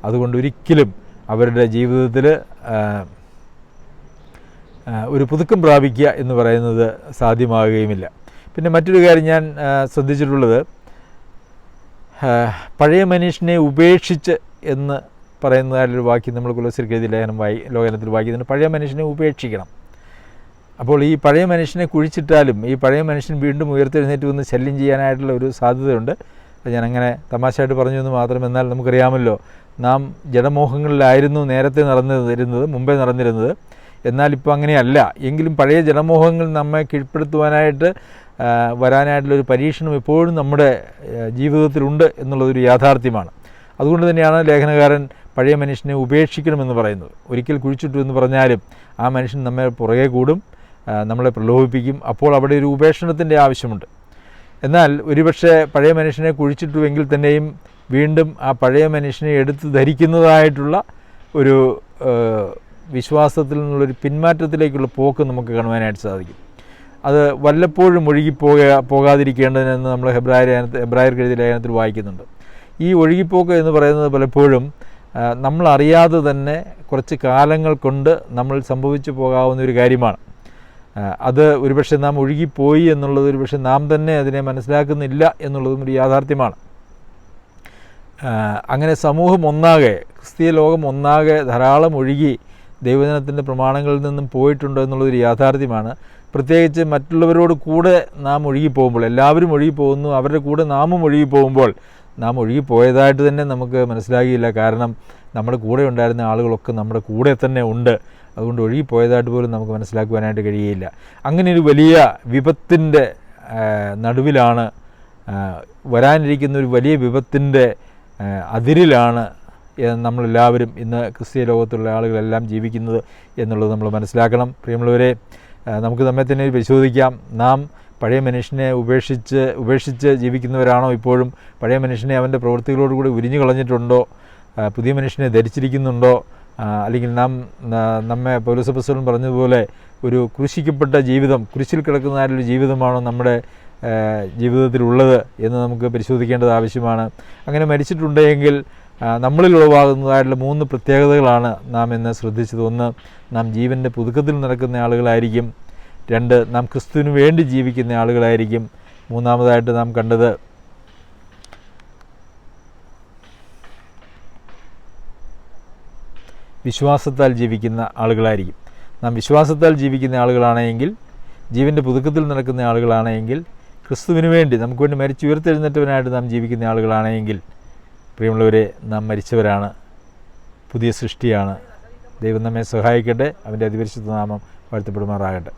അതുകൊണ്ട് ഒരിക്കലും അവരുടെ ജീവിതത്തിൽ ഒരു പുതുക്കം പ്രാപിക്കുക എന്ന് പറയുന്നത് സാധ്യമാകുകയുമില്ല. പിന്നെ മറ്റൊരു കാര്യം ഞാൻ ശ്രദ്ധിച്ചിട്ടുള്ളത്, പഴയ മനുഷ്യനെ ഉപേക്ഷിച്ച് എന്ന് പറയുന്നതായിട്ടൊരു വാക്യം നമ്മൾ കൊലോസ്യർക്ക് എഴുതിയ ലേഖനത്തിൽ വായിക്കുന്നുണ്ട്. പഴയ മനുഷ്യനെ ഉപേക്ഷിക്കണം. അപ്പോൾ ഈ പഴയ മനുഷ്യനെ കുഴിച്ചിട്ടാലും ഈ പഴയ മനുഷ്യൻ വീണ്ടും ഉയർത്തെഴുന്നേറ്റ് വന്ന് ശല്യം ചെയ്യാനായിട്ടുള്ള ഒരു സാധ്യതയുണ്ട്. ഞാനങ്ങനെ തമാശയായിട്ട് പറഞ്ഞു എന്ന് മാത്രം. എന്നാൽ നമുക്കറിയാമല്ലോ, നാം ജഡമോഹങ്ങളിലായിരുന്നു നേരത്തെ മുമ്പേ നടന്നിരുന്നത്. എന്നാൽ ഇപ്പോൾ അങ്ങനെയല്ല. എങ്കിലും പഴയ ജഡമോഹങ്ങൾ നമ്മെ കീഴ്പ്പെടുത്തുവാനായിട്ട് വരാനായിട്ടുള്ളൊരു പരീക്ഷണം എപ്പോഴും നമ്മുടെ ജീവിതത്തിലുണ്ട് എന്നുള്ളതൊരു യാഥാർത്ഥ്യമാണ്. അതുകൊണ്ട് തന്നെയാണ് ലേഖനകാരൻ പഴയ മനുഷ്യനെ ഉപേക്ഷിക്കണമെന്ന് പറയുന്നത്. ഒരിക്കൽ കുഴിച്ചിട്ടു എന്ന് പറഞ്ഞാലും ആ മനുഷ്യൻ നമ്മെ പുറകെ കൂടും, നമ്മളെ പ്രലോഭിപ്പിക്കും. അപ്പോൾ അവിടെ ഒരു ഉപേക്ഷണത്തിൻ്റെ ആവശ്യമുണ്ട്. എന്നാൽ ഒരുപക്ഷെ പഴയ മനുഷ്യനെ കുഴിച്ചിട്ടുവെങ്കിൽ തന്നെയും വീണ്ടും ആ പഴയ മനുഷ്യനെ എടുത്ത് ധരിക്കുന്നതായിട്ടുള്ള ഒരു വിശ്വാസത്തിൽ നിന്നുള്ളൊരു പിന്മാറ്റത്തിലേക്കുള്ള പോക്ക് നമുക്ക് കാണുവാനായിട്ട് സാധിക്കും. അത് വല്ലപ്പോഴും പോകാതിരിക്കേണ്ടതിനെന്ന് നമ്മൾ ഹെബ്രായർക്ക് എഴുതിയ ലേഖനത്തിൽ വായിക്കുന്നുണ്ട്. ഈ ഒഴുകിപ്പോക്ക് എന്ന് പറയുന്നത് പലപ്പോഴും നമ്മളറിയാതെ തന്നെ കുറച്ച് കാലങ്ങൾ കൊണ്ട് നമ്മൾ സംഭവിച്ചു പോകാവുന്ന ഒരു കാര്യമാണ്. അത് ഒരുപക്ഷെ നാം ഒഴുകിപ്പോയി എന്നുള്ളത് ഒരുപക്ഷെ നാം തന്നെ അതിനെ മനസ്സിലാക്കുന്നില്ല എന്നുള്ളതും ഒരു യാഥാർത്ഥ്യമാണ്. അങ്ങനെ സമൂഹം ഒന്നാകെ, ക്രിസ്തീയ ലോകം ഒന്നാകെ ധാരാളം ഒഴുകി ദൈവജനത്തിൻ്റെ പ്രമാണങ്ങളിൽ നിന്നും പോയിട്ടുണ്ടോ എന്നുള്ളതൊരു യാഥാർത്ഥ്യമാണ്. പ്രത്യേകിച്ച് മറ്റുള്ളവരോട് കൂടെ നാം ഒഴുകിപ്പോകുമ്പോൾ, എല്ലാവരും ഒഴുകിപ്പോകുന്നു, അവരുടെ കൂടെ നാമും ഒഴുകിപ്പോകുമ്പോൾ നാം ഒഴുകിപ്പോയതായിട്ട് തന്നെ നമുക്ക് മനസ്സിലാകില്ല. കാരണം നമ്മുടെ കൂടെ ഉണ്ടായിരുന്ന ആളുകളൊക്കെ നമ്മുടെ കൂടെ തന്നെ ഉണ്ട്. അതുകൊണ്ട് ഒഴുകിപ്പോയതായിട്ട് പോലും നമുക്ക് മനസ്സിലാക്കുവാനായിട്ട് കഴിയുകയില്ല. അങ്ങനെ ഒരു വലിയ വിപത്തിൻ്റെ നടുവിലാണ്, വരാനിരിക്കുന്ന ഒരു വലിയ വിപത്തിൻ്റെ അതിരിലാണ് നമ്മളെല്ലാവരും ഇന്ന് ക്രിസ്തീയ ലോകത്തുള്ള ആളുകളെല്ലാം ജീവിക്കുന്നത് എന്നുള്ളത് നമ്മൾ മനസ്സിലാക്കണം. പ്രിയമുള്ളവരെ, നമുക്ക് നമ്മെ തന്നെ പരിശോധിക്കാം. നാം പഴയ മനുഷ്യനെ ഉപേക്ഷിച്ച് ജീവിക്കുന്നവരാണോ ഇപ്പോഴും? പഴയ മനുഷ്യനെ അവൻ്റെ പ്രവൃത്തികളോടുകൂടി ഉരിഞ്ഞു കളഞ്ഞിട്ടുണ്ടോ? പുതിയ മനുഷ്യനെ ധരിച്ചിരിക്കുന്നുണ്ടോ? അല്ലെങ്കിൽ നമ്മെ പൗലോസപ്പോസ്തലൻ പറഞ്ഞതുപോലെ ഒരു ക്രൂശിക്കപ്പെട്ട ജീവിതം, കുരിശിൽ കിടക്കുന്നതായിട്ടുള്ള ജീവിതമാണോ നമ്മുടെ ജീവിതത്തിലുള്ളത് എന്ന് നമുക്ക് പരിശോധിക്കേണ്ടത് ആവശ്യമാണ്. അങ്ങനെ മരിച്ചിട്ടുണ്ടെങ്കിൽ നമ്മളിൽ ഉളവാകുന്നതായിട്ടുള്ള 3 പ്രത്യേകതകളാണ് നാം ഇന്ന് ശ്രദ്ധിച്ചത്. 1, നാം ജീവൻ്റെ പുതുക്കത്തിൽ നടക്കുന്ന ആളുകളായിരിക്കും. 2, നാം ക്രിസ്തുവിന് വേണ്ടി ജീവിക്കുന്ന ആളുകളായിരിക്കും. 3-ാമതായിട്ട് നാം കണ്ടത് വിശ്വാസത്താൽ ജീവിക്കുന്ന ആളുകളായിരിക്കും. നാം വിശ്വാസത്താൽ ജീവിക്കുന്ന ആളുകളാണെങ്കിൽ, ജീവൻ്റെ പുതുക്കത്തിൽ നടക്കുന്ന ആളുകളാണെങ്കിൽ, ക്രിസ്തുവിന് വേണ്ടി നമുക്ക് വേണ്ടി മരിച്ചു ഉയർത്തെഴുന്നേറ്റവനായിട്ട് നാം ജീവിക്കുന്ന ആളുകളാണെങ്കിൽ, പ്രിയമുള്ളവരെ, നാം മരിച്ചവരാണ്, പുതിയ സൃഷ്ടിയാണ്. ദൈവം നമ്മെ സഹായിക്കട്ടെ. അവൻ്റെ അതിപരിശുദ്ധ നാമം വാഴ്ത്തപ്പെടുമാറാകട്ടെ.